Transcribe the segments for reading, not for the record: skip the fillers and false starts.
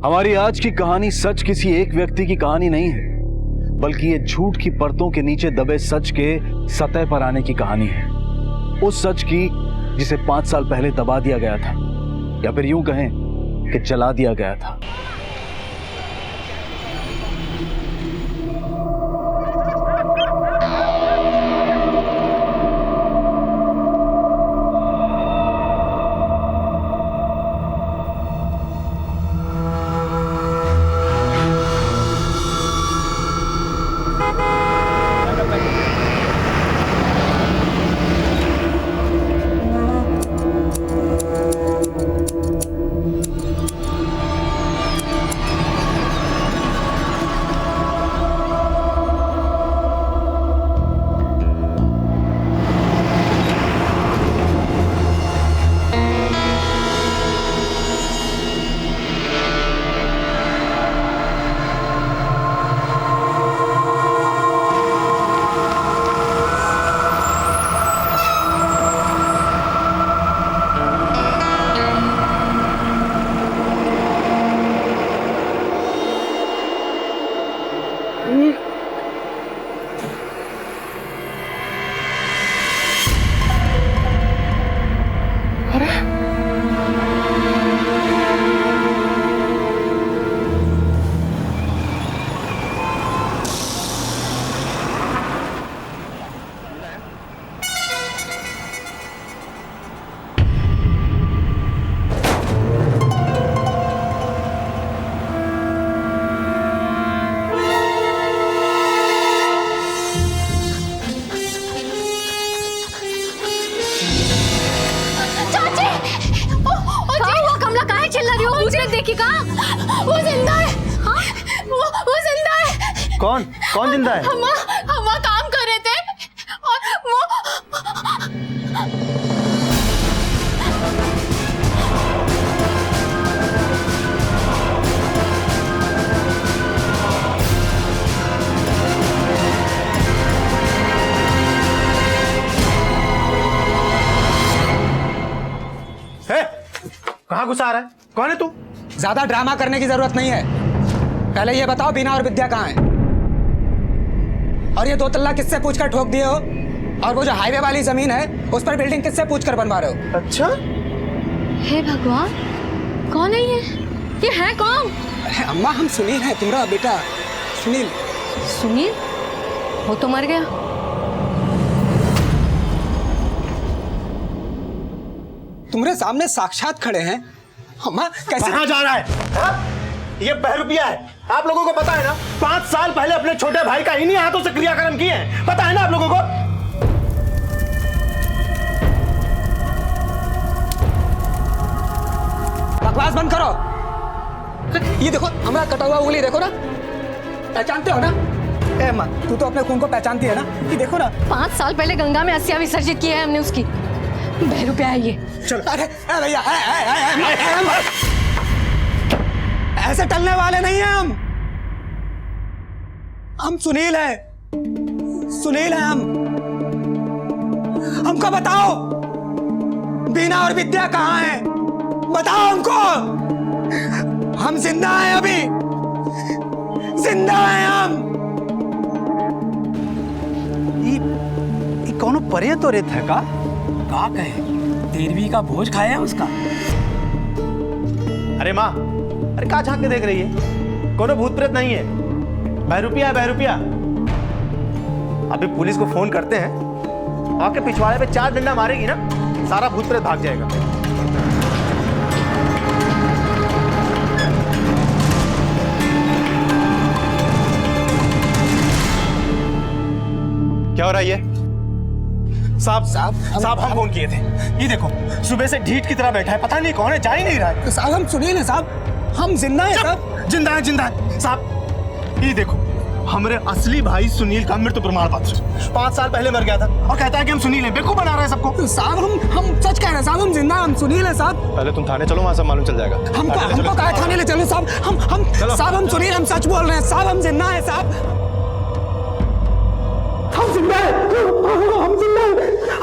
हमारी आज की कहानी सच किसी एक व्यक्ति की कहानी नहीं है, बल्कि ये झूठ की परतों के नीचे दबे सच के सतह पर आने की कहानी है। उस सच की जिसे 5 साल पहले दबा दिया गया था, या फिर यूं कहें कि जला दिया गया था। वो जिंदा है। हाँ? वो जिंदा है। कौन जिंदा है? हम काम कर रहे थे और वो कहाँ घुसा रहा है? कौन है तू? ज्यादा ड्रामा करने की जरूरत नहीं है। पहले ये बताओ बीना और विद्या कहाँ हैं? और ये 2 तल्ला किससे पूछकर ठोक दिए हो? और वो जो हाईवे वाली जमीन है उस पर बिल्डिंग किससे पूछकर बनवा रहे हो? अच्छा, हे भगवान, कौन है ये है कौन? अम्मा, हम सुनील हैं, तुम्हारा बेटा सुनील। सुनील? वो तो मर गया। तुम्हारे सामने साक्षात खड़े हैं। अम्मा कैसे? कहाँ जा रहा है? हा? ये बहरूपिया है। आप लोगों को पता है ना, 5 साल पहले अपने छोटे भाई का इन्हीं हाथों से क्रियाक्रम किए हैं। पता है ना आप लोगों को? बकवास बंद करो। ये देखो, हमारा कटा हुआ उंगली देखो ना, पहचानते हो ना? ए अम्मा, तू तो अपने खून को पहचानती है ना? ये देखो ना, 5 साल पहले गंगा में अस्थियां विसर्जित की है हमने उसकी। बहरूपिया है ये। चलो। अरे भैया, ऐसे टलने वाले नहीं हैं हम सुनील हैं। सुनील हैं हम। हमको बताओ बीना और विद्या कहाँ हैं? बताओ हमको। हम जिंदा हैं, अभी जिंदा हैं हम। ये कौन परे तो रेत है का कहे 13वीं का भोज खाया उसका। अरे माँ, अरे कहाँ झांक के देख रही है? कोनो भूत प्रेत नहीं है, बहरूपिया है, बहरूपिया। अभी पुलिस को फोन करते हैं, आपके पिछवाड़े पे 4 डंडा मारेगी ना, सारा भूत प्रेत भाग जाएगा। क्या हो रहा है ये? साहब हम फोन किए थे। ये देखो, सुबह से ढीठ की तरह बैठा है, पता नहीं कौन है, जा ही नहीं रहा है। साहब हम सुनील हैं साहब, हम जिंदा हैं साहब। जिंदा है साहब। ये देखो, हमारे असली भाई सुनील का मृत्यु प्रमाण पत्र 5 साल पहले मर गया था और कहता है कि हम सुनील हैं। बेवकूफ बना रहा है सबको। साहब हम सच कह रहे हैं साहब, हम जिंदा, हम सुनील हैं साहब। पहले तुम थाने चलो, वहां सब मालूम चल जाएगा। हमको कहा थाने ले चलो साहब। हम साहब हम सुनील, हम सच बोल रहे हैं साहब, हम जिंदा हैं साहब। हम जिंदा है, हम जिंदा है।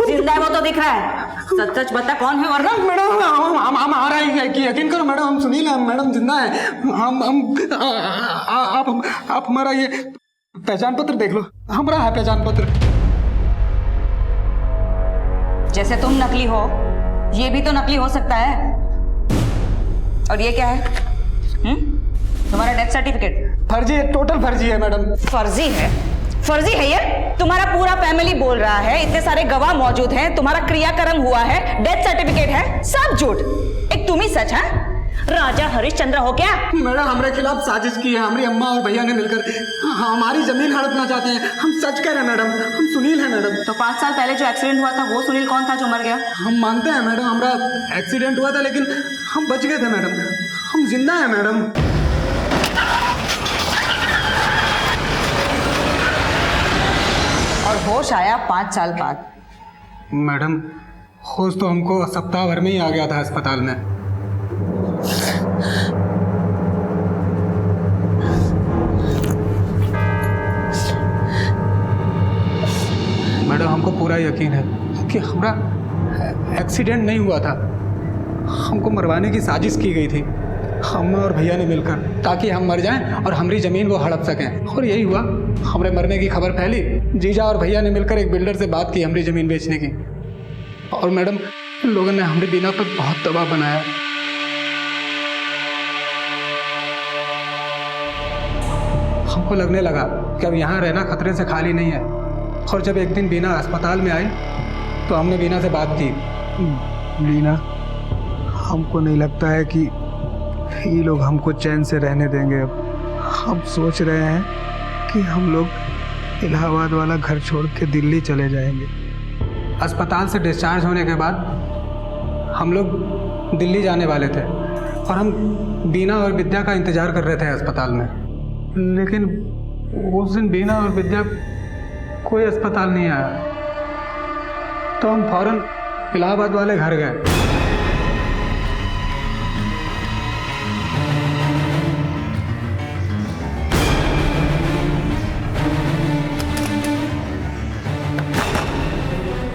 जिंदा है वो तो दिख रहा है। सच सच बता कौन है वरना। मैडम हम हमारा यकीन करो मैडम, हम सुनील हैं मैडम, जिंदा है हम आप हमारा ये पहचान पत्र देख लो, हमारा है पहचान पत्र। जैसे तुम नकली हो ये भी तो नकली हो सकता है। और ये क्या है? तुम्हारा डेथ सर्टिफिकेट फर्जी है, टोटल फर्जी है मैडम। फर्जी है? फर्जी है ये? तुम्हारा पूरा फैमिली बोल रहा है, इतने सारे गवाह मौजूद हैं, तुम्हारा क्रियाक्रम हुआ है, डेथ सर्टिफिकेट है, सब झूठ, एक तुम ही सच है। राजा हरिश्चंद्र हो क्या? मैडम हमारे खिलाफ साजिश की है, हमारी अम्मा और भैया ने मिलकर हमारी जमीन हड़पना चाहते हैं। हम सच कह रहे हैं मैडम, हम सुनील हैं मैडम। तो 5 साल पहले जो एक्सीडेंट हुआ था वो सुनील कौन था जो मर गया? हम मानते हैं मैडम हमारा एक्सीडेंट हुआ था, लेकिन हम बच गए थे मैडम, हम जिंदा हैं मैडम। और होश आया 5 साल बाद? मैडम होश तो हमको सप्ताह भर में ही आ गया था अस्पताल में। मैडम हमको पूरा यकीन है कि हमारा एक्सीडेंट नहीं हुआ था, हमको मरवाने की साजिश की गई थी, हम और भैया ने मिलकर, ताकि हम मर जाएं और हमारी ज़मीन वो हड़प सकें। और यही हुआ, हमारे मरने की खबर फैली, जीजा और भैया ने मिलकर एक बिल्डर से बात की हमारी ज़मीन बेचने की। और मैडम इन लोगों ने हमारी बीना पर बहुत दबाव बनाया। हमको लगने लगा कि अब यहाँ रहना खतरे से खाली नहीं है। और जब एक दिन बीना अस्पताल में आई तो हमने बीना से बात की। बीना, हमको नहीं लगता है कि ये लोग हमको चैन से रहने देंगे। अब हम सोच रहे हैं कि हम लोग इलाहाबाद वाला घर छोड़ के दिल्ली चले जाएंगे। अस्पताल से डिस्चार्ज होने के बाद हम लोग दिल्ली जाने वाले थे और हम बीना और विद्या का इंतज़ार कर रहे थे अस्पताल में। लेकिन उस दिन बीना और विद्या कोई अस्पताल नहीं आया, तो हम फौरन इलाहाबाद वाले घर गए।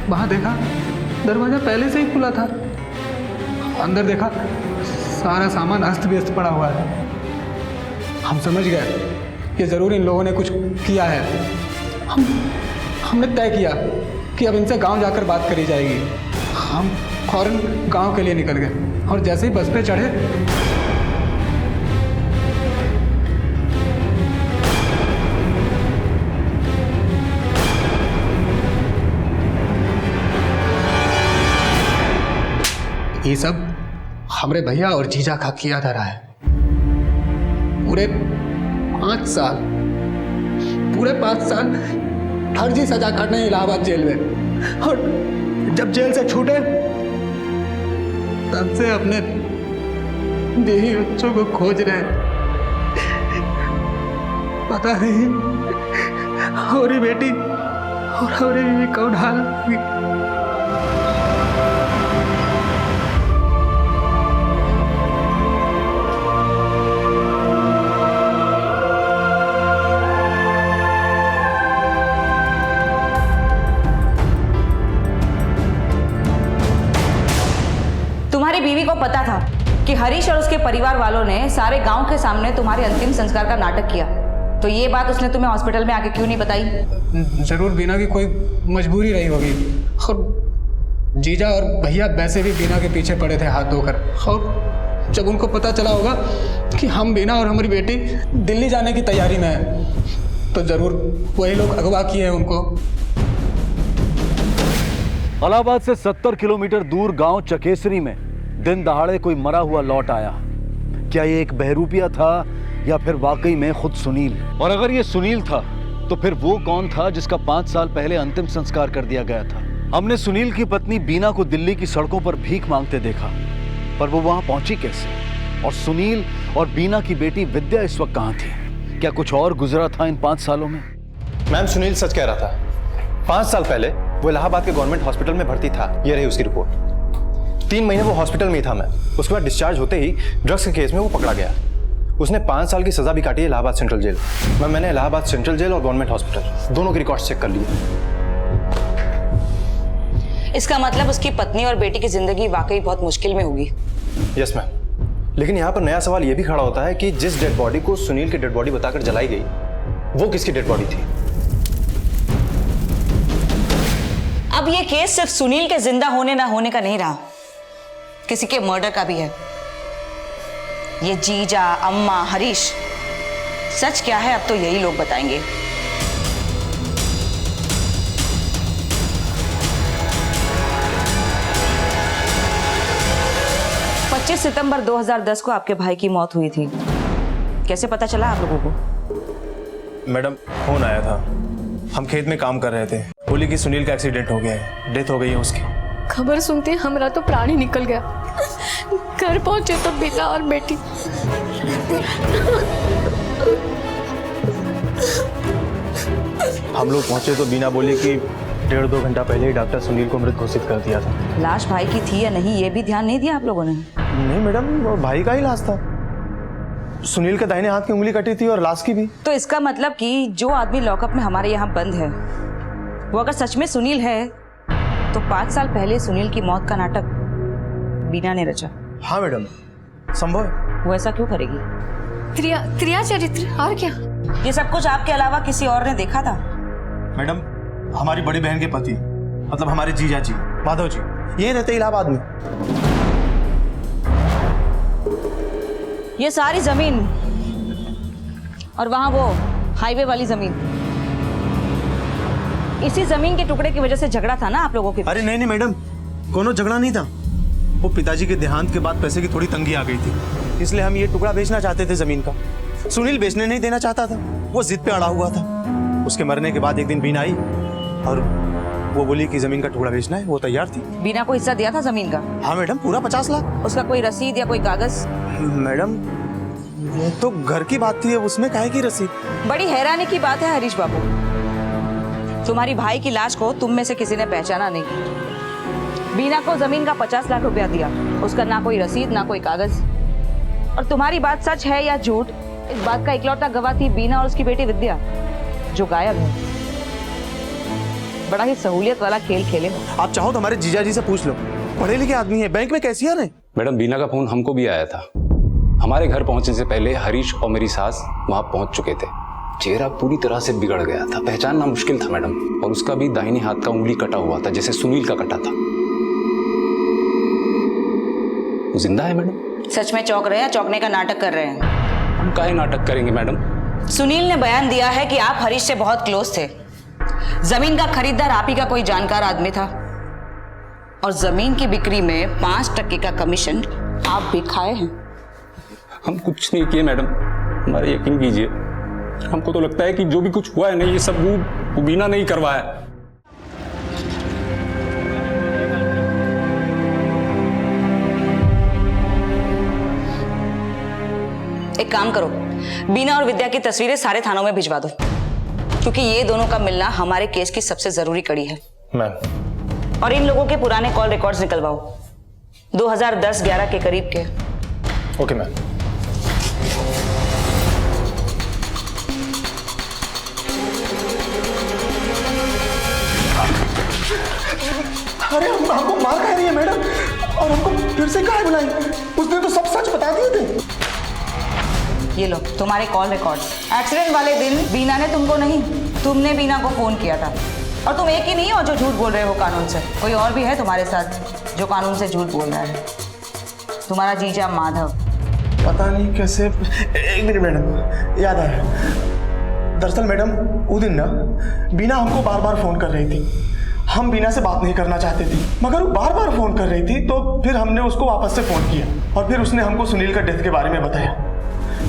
वहां देखा दरवाजा पहले से ही खुला था। अंदर देखा सारा सामान अस्त व्यस्त पड़ा हुआ है। हम समझ गए कि जरूर इन लोगों ने कुछ किया है। हमने तय किया कि अब इनसे गांव जाकर बात करी जाएगी। हम फौरन गांव के लिए निकल गए और जैसे ही बस पे चढ़े ये सब हमारे भैया और जीजा का किया धरा है। पूरे 5 साल फर्जी सजा काटने इलाहाबाद जेल में, और जब जेल से छूटे तब से अपने बीवी बच्चों को खोज रहे। पता नहीं हमारी बेटी और हमारी बीवी कौन हाल। तुम्हारी बीवी को पता था कि हरीश और उसके परिवार वालों ने सारे गांव के सामने तुम्हारे अंतिम संस्कार का नाटक किया, तो ये बात उसने तुम्हें हॉस्पिटल में आके क्यों नहीं बताई? जरूर बीना की कोई मजबूरी रही होगी, और जीजा और भैया वैसे भी बीना के पीछे पड़े थे हाथ धोकर। और जब उनको पता चला होगा कि हम बीना और हमारी बेटी दिल्ली जाने की तैयारी में है, तो जरूर वही लोग अगवा किए हैं उनको। इलाहाबाद से 70 किलोमीटर दूर गांव चकेसरी में दिन दहाड़े कोई मरा हुआ लौट आया। क्या ये एक बहरूपिया था या फिर वाकई में खुद सुनील? और अगर ये सुनील था तो फिर वो कौन था जिसका 5 साल पहले अंतिम संस्कार कर दिया गया था? हमने सुनील की पत्नी बीना को दिल्ली की सड़कों पर भीख मांगते देखा, पर वो वहां पहुंची कैसे? और सुनील और बीना की बेटी विद्या इस वक्त कहां थी? क्या कुछ और गुजरा था इन 5 सालों में? मैम सुनील सच कह रहा था। 5 साल पहले वो इलाहाबाद के गवर्नमेंट हॉस्पिटल में भर्ती था, ये रही उसकी रिपोर्ट। 3 महीने वो हॉस्पिटल में ही था मैम। उसके बाद डिस्चार्ज होते ही ड्रग्स के केस में वो पकड़ा गया। उसने 5 साल की सजा भी काटी है इलाहाबाद सेंट्रल जेल। मैम मैंने इलाहाबाद सेंट्रल जेल और गवर्नमेंट हॉस्पिटल दोनों के रिकॉर्ड्स चेक कर लिए। इसका मतलब उसकी पत्नी और बेटी की जिंदगी वाकई बहुत मुश्किल में होगी। यस मैम, लेकिन यहाँ पर नया सवाल ये भी खड़ा होता है कि जिस डेड बॉडी को सुनील की डेड बॉडी बताकर जलाई गई, वो किसकी डेड बॉडी थी? अब ये केस सिर्फ सुनील के जिंदा होने ना होने का नहीं रहा, किसी के मर्डर का भी है। ये जीजा, अम्मा, हरीश, सच क्या है अब तो यही लोग बताएंगे। सितंबर 2010 को आपके भाई की मौत हुई थी, कैसे पता चला आप लोगों को? मैडम फोन आया था, हम खेत में काम कर रहे थे, बोली कि सुनील का एक्सीडेंट हो गया है, डेथ हो गई है उसकी। खबर सुनते हमारा तो प्राण ही निकल गया। घर पहुंचे तो बीना और बेटी। हम लोग पहुंचे तो बीना बोली कि 1.5-2 घंटा पहले ही डॉक्टर सुनील को मृत घोषित कर दिया था। लाश भाई की थी या नहीं ये भी ध्यान नहीं दिया आप लोगों ने? नहीं मैडम, वो भाई का ही लाश था। सुनील के दाहिने हाथ की उंगली कटी थी और लाश की भी। तो इसका मतलब कि जो आदमी लॉकअप में हमारे यहाँ बंद है वो अगर सच में सुनील है तो 5 साल पहले सुनील की मौत का नाटक बीना ने रचा। हाँ मैडम, संभव है। वो ऐसा क्यों करेगी? त्रिया चरित्र और क्या? ये सब कुछ आपके अलावा किसी और ने देखा था? मैडम, हमारी बड़ी बहन के पति, मतलब हमारे जीजा जी, माधव जी, ये रहते इलाहाबाद में। ये सारी जमीन और वहां वो हाईवे वाली जमीन, इसी जमीन के टुकड़े की वजह से झगड़ा था ना आप लोगों के? अरे नहीं मैडम, कोनो झगड़ा नहीं था। वो पिताजी के देहांत के बाद पैसे की थोड़ी तंगी आ गई थी, इसलिए हम ये टुकड़ा बेचना चाहते थे जमीन का। सुनील बेचने नहीं देना चाहता था, वो जिद पे अड़ा हुआ था। उसके मरने के बाद एक दिन बीना आई और वो बोली कि जमीन का टुकड़ा बेचना है, वो तैयार थी। बीना को हिस्सा दिया था जमीन का? हाँ मैडम, पूरा 50 लाख। उसका कोई रसीद या कोई कागज? मैडम ये तो घर की बात थी, उसमें काहे की रसीद? बड़ी हैरानी की बात है हरीश बाबू, तुम्हारी भाई की लाश को तुम में से किसी ने पहचाना नहीं। बीना को जमीन का 50 लाख रुपया दिया, उसका ना कोई रसीद ना कोई कागज। और तुम्हारी बात सच है या झूठ, इस बात का इकलौता गवाह थी बीना और उसकी बेटी विद्या, जो गायब है। बड़ा ही सहूलियत वाला खेल खेले हो। आप चाहो तो हमारे जीजा जी से पूछ लो, पढ़े लिखे आदमी है, बैंक में कैशियर है। मैडम, बीना का फोन हमको भी आया था। हमारे घर पहुंचने से पहले हरीश और मेरी सास वहां पहुंच चुके थे। चेहरा पूरी तरह से बिगड़ गया था, पहचानना मुश्किल था मैडम। और उसका भी दाहिने हाथ का उंगली कटा हुआ था, जैसे सुनील का कटा था। वो जिंदा है मैडम? सच में चौंक रहे हैं, चौंकने का नाटक कर रहे हैं? हम काहे नाटक करेंगे मैडम? सुनील ने बयान दिया है कि आप हरीश से बहुत क्लोज थे। जमीन का खरीदार आप ही का कोई जानकार आदमी था और जमीन की बिक्री में 5% का कमीशन आप भी खाए हैं। हम कुछ नहीं किए मैडम, हमारे यकीन कीजिए। हमको तो लगता है कि जो भी कुछ हुआ है ना, ये सब वो बीना नहीं करवाया। एक काम करो, बीना और विद्या की तस्वीरें सारे थानों में भिजवा दो, क्योंकि ये दोनों का मिलना हमारे केस की सबसे जरूरी कड़ी है। मैम, और इन लोगों के पुराने कॉल रिकॉर्ड्स निकलवाओ, 2010-11 के करीब के। Okay ma'am. अरे हमको मार खा रही है मैडम, और हमको फिर से काहे बुलाई? उसने तो सब सच बता दिए थे। ये लो तुम्हारे कॉल रिकॉर्ड्स। एक्सीडेंट वाले दिन बीना ने तुमको नहीं, तुमने बीना को फोन किया था। और तुम एक ही नहीं हो जो झूठ बोल रहे हो कानून से, कोई और भी है तुम्हारे साथ जो कानून से झूठ बोल रहा है। तुम्हारा जीजा माधव। पता नहीं कैसे। एक मिनट मैडम, याद आया। दरअसल मैडम वो दिन ना बीना हमको बार बार फोन कर रही थी। हम बीना से बात नहीं करना चाहते थे, मगर वो बार बार फोन कर रही थी, तो फिर हमने उसको वापस से फोन किया और फिर उसने हमको सुनील का डेथ के बारे में बताया।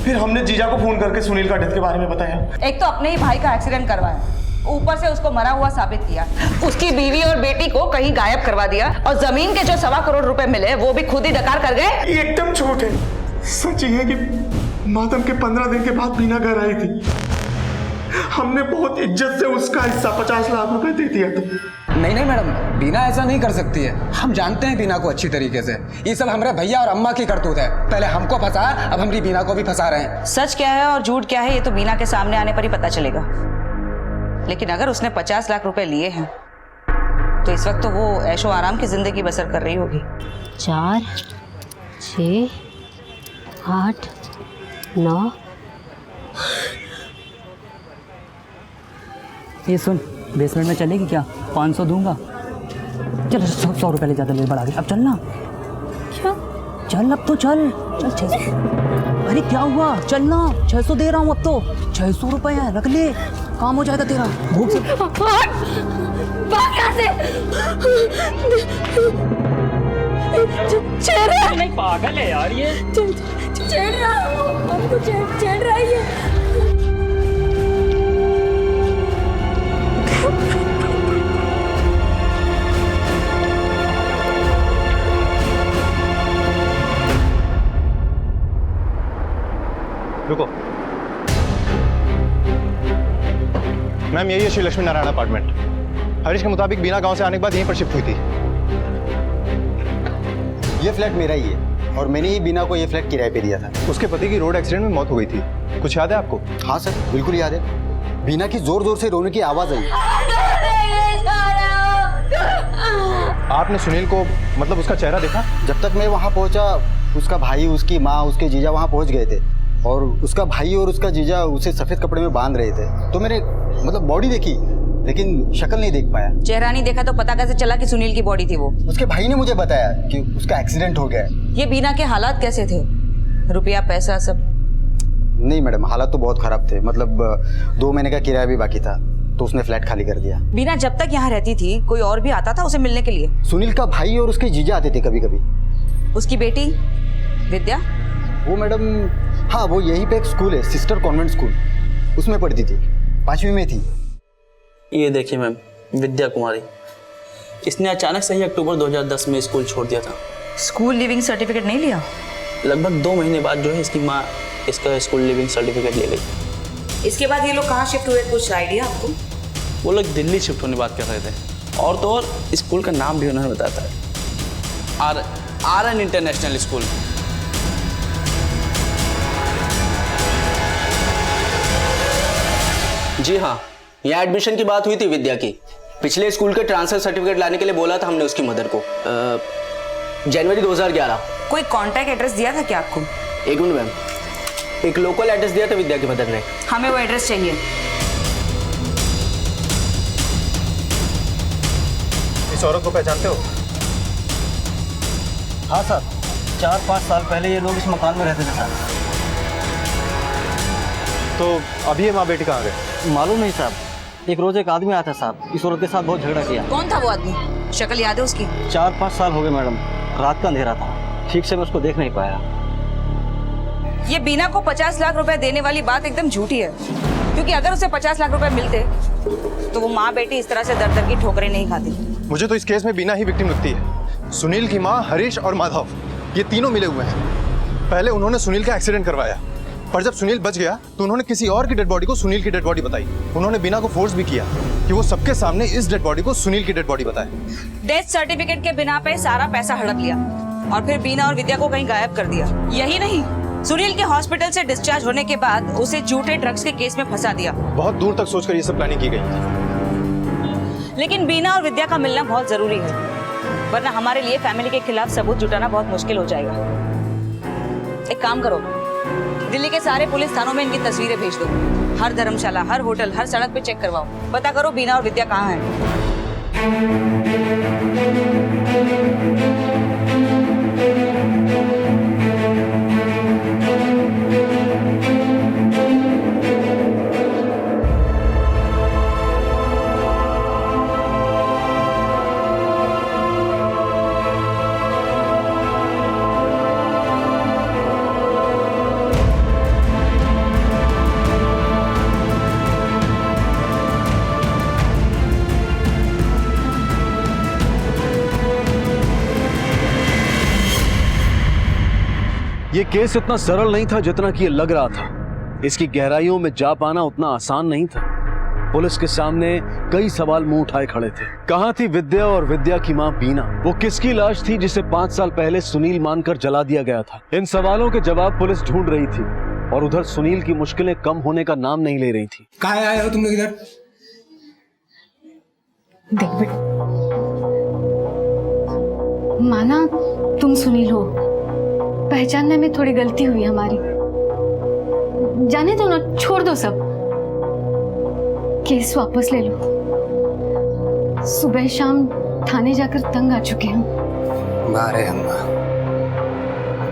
फिर हमने जीजा को फोन करके सुनील का डेथ के बारे में बताया। एक तो अपने ही भाई का एक्सीडेंट करवाया, ऊपर से उसको मरा हुआ साबित किया, उसकी बीवी और बेटी को कहीं गायब करवा दिया, और जमीन के जो 1.25 करोड़ रुपए मिले वो भी खुद ही डकार कर गए। ये एकदम झूठ है। सच ये है कि मातम के 15 दिन के बाद बीना घर आई थी। हमने बहुत इज्जत से उसका हिस्सा 50 लाख रुपए दे दिया था। नहीं नहीं मैडम, बीना ऐसा नहीं कर सकती है। हम जानते हैं बीना को अच्छी तरीके से। ये सब हमारे भैया और अम्मा की करतूत है। पहले हमको फंसा, अब हमारी बीना को भी फंसा रहे हैं। सच क्या है और झूठ क्या है ये तो बीना के सामने आने पर ही पता चलेगा। लेकिन अगर उसने 50 लाख रुपए लिए हैं तो इस वक्त तो वो ऐशो आराम की जिंदगी बसर कर रही होगी। 4, 6, 8, 9। ये सुन, बेसमेंट में चलेगी क्या? 500 दूंगा। चल 100 रुपये ले ज़्यादा ले बढ़ा के। अब चल ना। क्या? चल अब तो चल। चल 600। अरे क्या हुआ? चल ना, 600 दे रहा हूँ अब तो। 600 रुपये है, रख ले, काम हो जाएगा तेरा। भूख से भाग यहाँ से। छेड़ रहा है। नहीं पागल है यार ये। छेड़ रहा है, हमको छेड़ रहा है ये। रुको मैम, यही है श्री लक्ष्मी नारायण अपार्टमेंट। हरीश के मुताबिक बीना गांव से आने के बाद यहीं पर शिफ्ट हुई थी। ये फ्लैट मेरा ही है और मैंने ही बीना को ये फ्लैट किराए पे दिया था। उसके पति की रोड एक्सीडेंट में मौत हो गई थी, कुछ याद है आपको? हाँ सर, बिल्कुल याद है। बीना की जोर जोर से रोने की आवाज आई। आपने सुनील को, मतलब उसका चेहरा देखा? जब तक मैं वहाँ पहुँचा, उसका भाई, उसकी माँ, उसके जीजा वहाँ पहुँच गए थे और उसका भाई और उसका जीजा उसे सफेद कपड़े में बांध रहे थे। तो मैंने मतलब बॉडी देखी लेकिन शक्ल नहीं देख पाया। चेहरा नहीं देखा तो पता कैसे चला कि सुनील की बॉडी थी वो? उसके भाई ने मुझे बताया कि उसका एक्सीडेंट हो गया है। ये बीना के हालात कैसे थे? रुपया पैसा सब? नहीं मैडम, हालात तो बहुत खराब थे। मतलब 2 महीने का किराया भी बाकी था तो उसने फ्लैट खाली कर दिया। बीना जब तक यहाँ रहती थी कोई और भी आता था उसे मिलने के लिए? सुनील का भाई और उसके जीजा आते थे कभी कभी। उसकी बेटी विद्या? वो मैडम, हाँ वो यहीं पे एक स्कूल है, सिस्टर कॉन्वेंट स्कूल, उसमें पढ़ती थी, 5वीं में थी। ये देखिए मैम, विद्या कुमारी। इसने अचानक से ही अक्टूबर 2010 में स्कूल छोड़ दिया था। स्कूल लिविंग सर्टिफिकेट नहीं लिया? लगभग 2 महीने बाद जो है इसकी माँ इसका स्कूल लिविंग सर्टिफिकेट ले गई। इसके बाद ये लोग कहाँ शिफ्ट हुए, कुछ आइडिया आपको? वो लोग दिल्ली शिफ्ट होने की बात कर रहे थे और तो और स्कूल का नाम भी उन्होंने बताया था, RN इंटरनेशनल स्कूल। जी हाँ, यहाँ एडमिशन की बात हुई थी विद्या की। पिछले स्कूल के ट्रांसफर सर्टिफिकेट लाने के लिए बोला था हमने उसकी मदर को। जनवरी 2011। कोई कॉन्टैक्ट एड्रेस दिया था क्या आपको? एक मिनट मैम, एक लोकल एड्रेस दिया था विद्या की मदर ने। हमें वो एड्रेस चाहिए। इस औरत को पहचानते हो? हाँ सर, 4-5 साल पहले ये लोग इस मकान में रहते थे सर। तो अभी ये माँ बेटी कहाँ गए? मालूम नहीं साहब। एक रोज एक आदमी आया था साहब, इस औरत के साथ बहुत झगड़ा किया। कौन था वो आदमी? शक्ल याद है उसकी? 4-5 साल हो गए मैडम, रात का अंधेरा था, ठीक से मैं उसको देख नहीं पाया। ये बीना को 50 लाख रुपए देने वाली बात एकदम झूठी है, क्योंकि अगर उसे 50 लाख रुपए मिलते तो वो माँ बेटी इस तरह से दर दर की ठोकरें नहीं खाती। मुझे तो इस केस में बीना ही विक्टिम लगती है। सुनील की माँ, हरीश और माधव, ये तीनों मिले हुए हैं। पहले उन्होंने सुनील का एक्सीडेंट करवाया, पर जब सुनील बच गया तो उन्होंने किसी और की डेड बॉडी को सुनील की डेड बॉडी बताई। उन्होंने बीना को फोर्स भी किया कि वो सबके सामने इस डेड बॉडी को सुनील की डेड बॉडी बताए। डेथ सर्टिफिकेट के बिना पे सारा पैसा हड़प लिया और फिर बीना और विद्या को कहीं गायब कर दिया। यही नहीं, सुनील के हॉस्पिटल से डिस्चार्ज होने के बाद उसे झूठे ड्रग्स के केस में फंसा दिया। बहुत दूर तक सोचकर ये सब प्लानिंग की गई थी। लेकिन बीना और विद्या का मिलना बहुत जरूरी है, वरना हमारे लिए फैमिली के खिलाफ सबूत जुटाना बहुत मुश्किल हो जाएगा। एक काम करो, दिल्ली के सारे पुलिस थानों में इनकी तस्वीरें भेज दो। हर धर्मशाला, हर होटल, हर सड़क पे चेक करवाओ, पता करो बीना और विद्या कहाँ हैं। ये केस इतना सरल नहीं था जितना कि ये लग रहा था। इसकी गहराइयों में जा पाना उतना आसान नहीं था। पुलिस के सामने कई सवाल मुंह उठाए खड़े थे। कहां थी विद्या और विद्या की मां बीना? वो किसकी लाश थी जिसे 5 साल पहले सुनील मानकर जला दिया गया था? इन सवालों के जवाब पुलिस ढूंढ रही थी और उधर सुनील की मुश्किलें कम होने का नाम नहीं ले रही थी। कहाँ आए हो तुम लोग इधर? देख बेटा, माना तुम सुनील हो, पहचानने में थोड़ी गलती हुई हमारी। जाने दो ना, छोड़ दो सब, केस वापस ले लो। सुबह शाम थाने जाकर तंग आ चुके हैं। मारे अम्मा,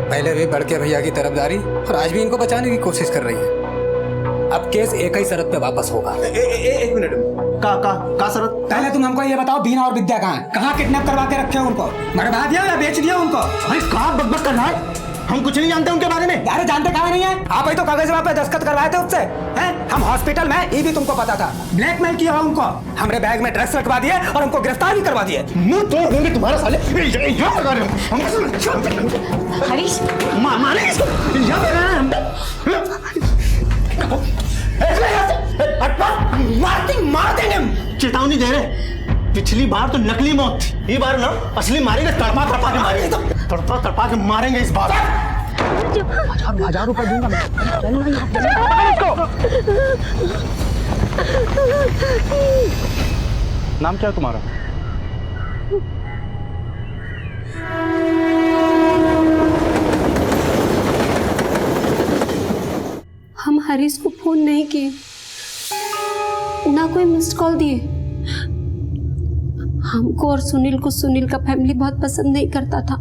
पहले भी बड़के भैया की तरफदारी और आज भी इनको बचाने की कोशिश कर रही है। अब केस एक ही शरत पे वापस होगा। एक मिनट, का शरत? पहले तुम हमको ये बताओ, बीना और विद्या कहाँ है? कहाँ किडनैप करवा के रखे हो उनको? मरवा दिया या बेच दिया उनको? भाई कहाँ बकबक कर रहा है? हम कुछ नहीं जानते उनके बारे में। यार जानते कहाँ नहीं है? आप ही तो कागज पे दस्तखत करवाए थे उससे, हैं? हम हॉस्पिटल में, ये भी तुमको पता था। ब्लैकमेल किया है उनको, हमरे बैग में ड्रग्स रखवा दिए और उनको गिरफ्तार भी करवा दिए। मुंह तोड़ देंगे तुम्हारा साले। यहाँ लगा रहे हो हरीश, मारेंगे इसको, यहाँ लगा रहे हैं हम। मार देंगे हम। चेतावनी दे रहे। पिछली बार तो नकली मौत थी, ये बार ना असली मारेंगे। तड़पा तड़पा के मारेंगे, तड़पा तड़पा के मारेंगे इस बार। 1000 रुपए दूंगा मैं। चलो नाम क्या है तुम्हारा? हम हरीश को फोन नहीं किए, ना कोई मिस्ड कॉल दिए। हमको और सुनील को सुनील का फैमिली बहुत पसंद नहीं करता था,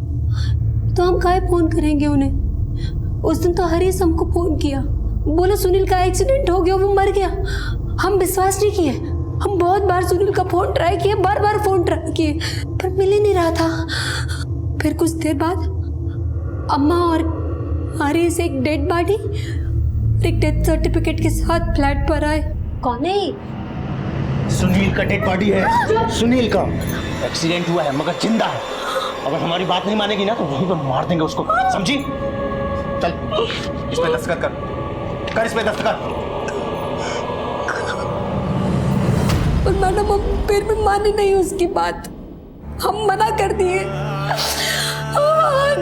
तो हम काहे फोन करेंगे उन्हें। उस दिन तो हरीश हमको फोन किया, बोला सुनील का एक्सीडेंट हो गया, वो मर गया। हम विश्वास नहीं किए। हम बहुत बार सुनील का फोन ट्राई किए, बार बार फोन ट्राई किए, पर मिल ही नहीं रहा था। फिर कुछ देर बाद अम्मा और हरीश एक डेड बॉडी, एक डेथ सर्टिफिकेट के साथ फ्लैट पर आए। कौन है? सुनील का डेड बॉडी है। सुनील का एक्सीडेंट हुआ है मगर जिंदा है। अगर हमारी बात नहीं मानेगी ना तो वहीं पर मार देंगे उसको, समझी? चल इस पे दस्तखत कर इस पे दस्तखत। और मैडम हम फिर भी माने नहीं उसकी बात, हम मना कर दिए।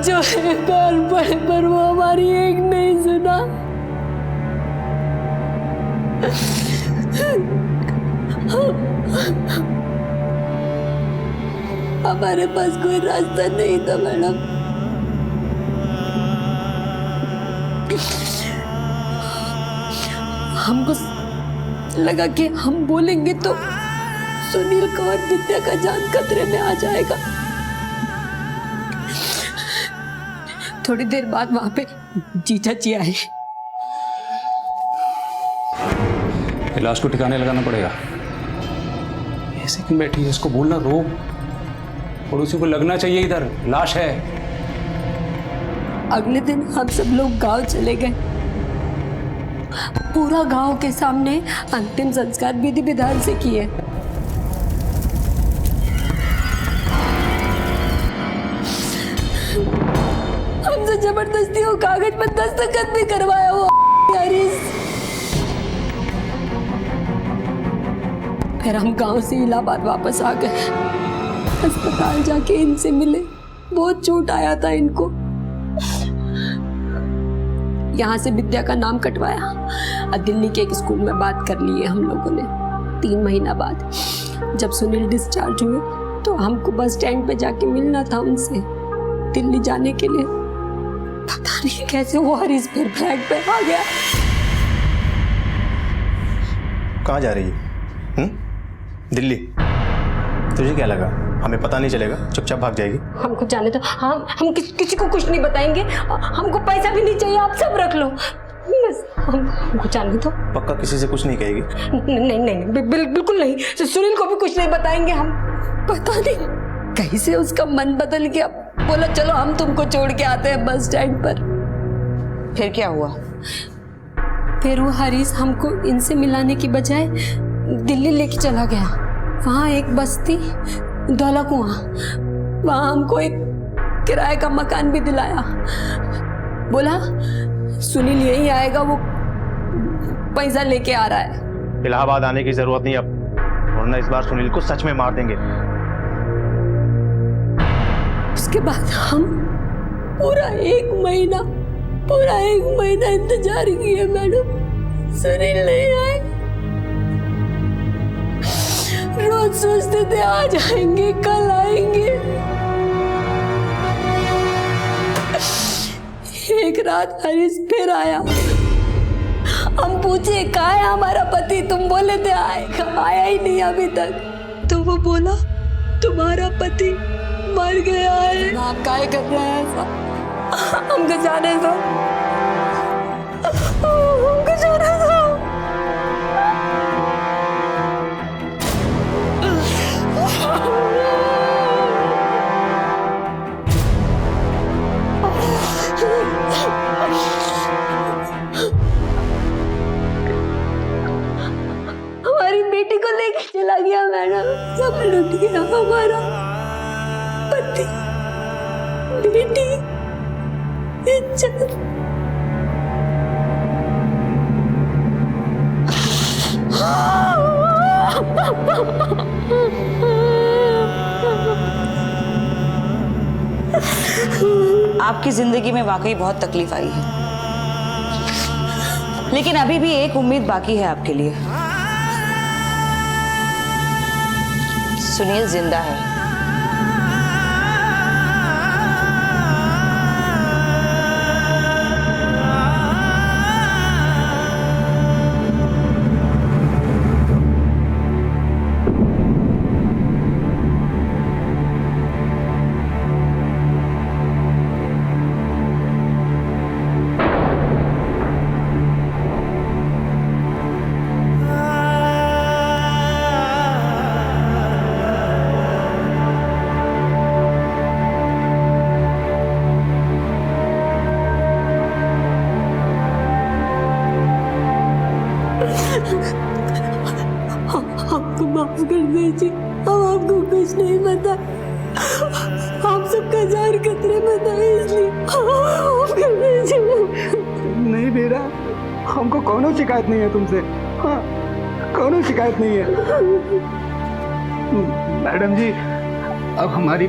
जो है कान पड़े पर वो हमारी एक नहीं सुना। हमारे पास कोई रास्ता नहीं था मैडम। हमको लगा कि हम बोलेंगे तो सुनील का और विद्या का जान खतरे में आ जाएगा। थोड़ी देर बाद वहां पे जीजा जी आए। लाश को ठिकाने लगाना पड़ेगा। ऐसे क्यों बैठी है? इसको बोलना रो, पड़ोसी को लगना चाहिए इधर लाश है। अगले दिन हम सब लोग गांव चले गए। पूरा गांव के सामने अंतिम संस्कार विधि विधान से किए। हमसे जबरदस्ती वो कागज पर दस्तखत भी करवाया हुआ हरीश। फिर हम गांव से इलाहाबाद वापस आ गए। अस्पताल जाके इनसे मिले, बहुत चोट आया था इनको। यहाँ से विद्या का नाम कटवाया और दिल्ली के एक स्कूल में बात कर ली है हम लोगों ने। 3 महीना बाद जब सुनील डिस्चार्ज हुए तो हमको बस स्टैंड पे जाके मिलना था उनसे दिल्ली जाने के लिए। पता नहीं कैसे वो हरीश फिर फ्लैट पे आ गया। कहाँ जा रही है? दिल्ली? तुझे क्या लगा हमें पता नहीं चलेगा, चुपचाप भाग जाएगी? हमको जाने दो। हम किसी को कुछ नहीं बताएंगे। हमको पैसा भी नहीं चाहिए, आप सब रख लो बस। हमको जाने दो। पक्का किसी से कुछ नहीं कहेगी? नहीं, बिल्कुल नहीं। सुनील को भी कुछ नहीं बताएंगे हम। पता नहीं कहीं से उसका मन बदल गया, बोला चलो हम तुमको छोड़ के आते हैं बस स्टैंड पर। फिर क्या हुआ? फिर वो हरीश हमको इनसे मिलाने की बजाय दिल्ली लेके चला गया। वहाँ एक बस्ती दौला कुआं, वहाँ हमको एक किराए का मकान भी दिलाया। बोला सुनील यही आएगा, वो पैसा लेके आ रहा है। इलाहाबाद आने की जरूरत नहीं अब, वरना इस बार सुनील को सच में मार देंगे। उसके बाद हम पूरा एक महीना इंतजार किए मैडम, सुनील नहीं आए। रोज सोचते थे आज आएंगे, कल आएंगे। एक रात हरीश फिर आया। हम पूछे कहाँ है हमारा पति, तुम बोले थे आएगा, आया ही नहीं अभी तक। तो वो बोला तुम्हारा पति मर गया है। ना काय कर रहा है ऐसा, हमको जाने दो, हमको जाने दो। हमारी बेटी को लेके चला गया मैडम, सब लुट गया हमारा पति, बेटी, इज्जत। आपकी जिंदगी में वाकई बहुत तकलीफ आई है, लेकिन अभी भी एक उम्मीद बाकी है आपके लिए। सुनील जिंदा है। हमको माफ कर दीजिए, हम आपको कुछ नहीं पता, हम सबका जार खतरे में था इसलिए माफ कर दीजिए। नहीं बेरा, हमको कोनो शिकायत नहीं है तुमसे। हाँ, कोनो शिकायत नहीं है। मैडम जी, अब हमारी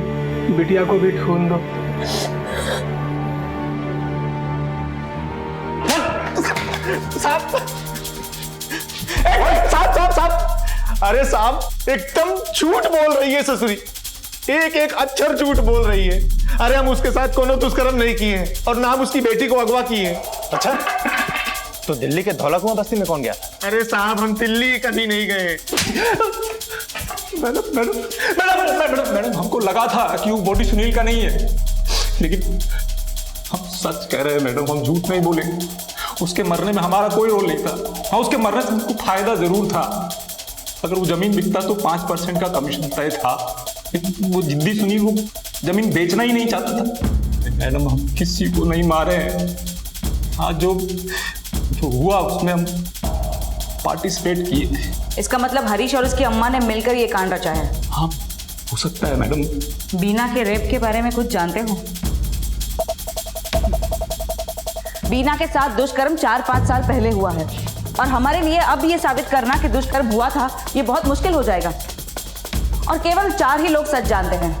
बिटिया को भी ढूंढ दो। साहब, साहब, साहब, अरे साहब, एकदम झूठ बोल रही है ससुरी, एक एक अक्षर झूठ बोल रही है। अरे हम उसके साथ कोनो दुष्कर्म नहीं किए हैं और ना हम उसकी बेटी को अगवा किए हैं। अच्छा, तो दिल्ली के धौला कुआं बस्ती में कौन गया? अरे साहब, हम दिल्ली कभी नहीं गए। Madam madam madam madam madam हमको लगा था कि वो बॉडी सुनील का नहीं है, लेकिन हम सच कह रहे हैं मैडम, हम झूठ नहीं बोले। उसके मरने में हमारा कोई रोल नहीं था। हाँ, उसके मरने से हमको फायदा जरूर था। अगर वो जमीन बिकता तो 5% का कमीशन तय था, लेकिन वो जिद्दी सुनील वो जमीन बेचना ही नहीं चाहता था। मैडम, हम किसी को नहीं मारे हैं। हाँ, जो हुआ उसमें हम पार्टिसिपेट किए थे। इसका मतलब हरीश और उसकी अम्मा ने मिलकर ये कांड रचा है। हाँ, हो सकता है मैडम। बीना के रेप के बारे में कुछ जानते हो? बीना के साथ दुष्कर्म 4-5 साल पहले हुआ है और हमारे लिए अब ये साबित करना कि दुष्कर्म हुआ था ये बहुत मुश्किल हो जाएगा। और केवल 4 ही लोग सच जानते हैं,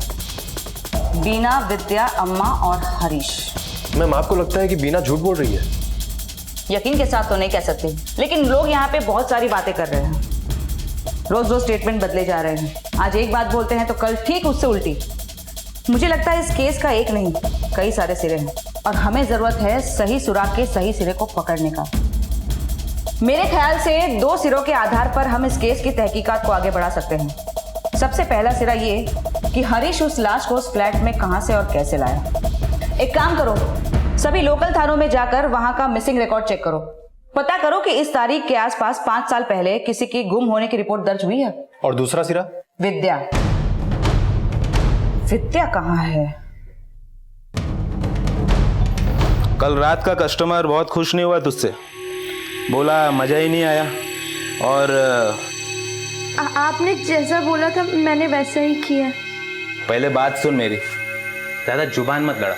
बीना, विद्या, अम्मा और हरीश। मैम, आपको लगता है कि बीना झूठ बोल रही है? यकीन के साथ तो नहीं कह सकती, लेकिन लोग यहाँ पे बहुत सारी बातें कर रहे हैं। रोज रोज स्टेटमेंट बदले जा रहे हैं। आज एक बात बोलते हैं तो कल ठीक उससे उल्टी। मुझे लगता है इस केस का एक नहीं कई सारे सिरे हैं और हमें जरूरत है सही सुराग के सही सिरे को पकड़ने का। मेरे ख्याल से 2 सिरों के आधार पर हम इस केस की तहकीकात को आगे बढ़ा सकते हैं। सबसे पहला सिरा ये कि हरीश उस लाश को उस फ्लैट में कहां से और कैसे लाया। एक काम करो, सभी लोकल थानों में जाकर वहां का मिसिंग रिकॉर्ड चेक करो। पता करो कि इस तारीख के आसपास 5 साल पहले किसी की गुम होने की रिपोर्ट दर्ज हुई है। और दूसरा सिरा? विद्या। विद्या कहाँ है? कल रात का कस्टमर बहुत खुश नहीं हुआ तुझसे, बोला मजा ही नहीं आया। और आपने जैसा बोला था मैंने वैसा ही किया। पहले बात सुन मेरी, ज्यादा जुबान मत लड़ा।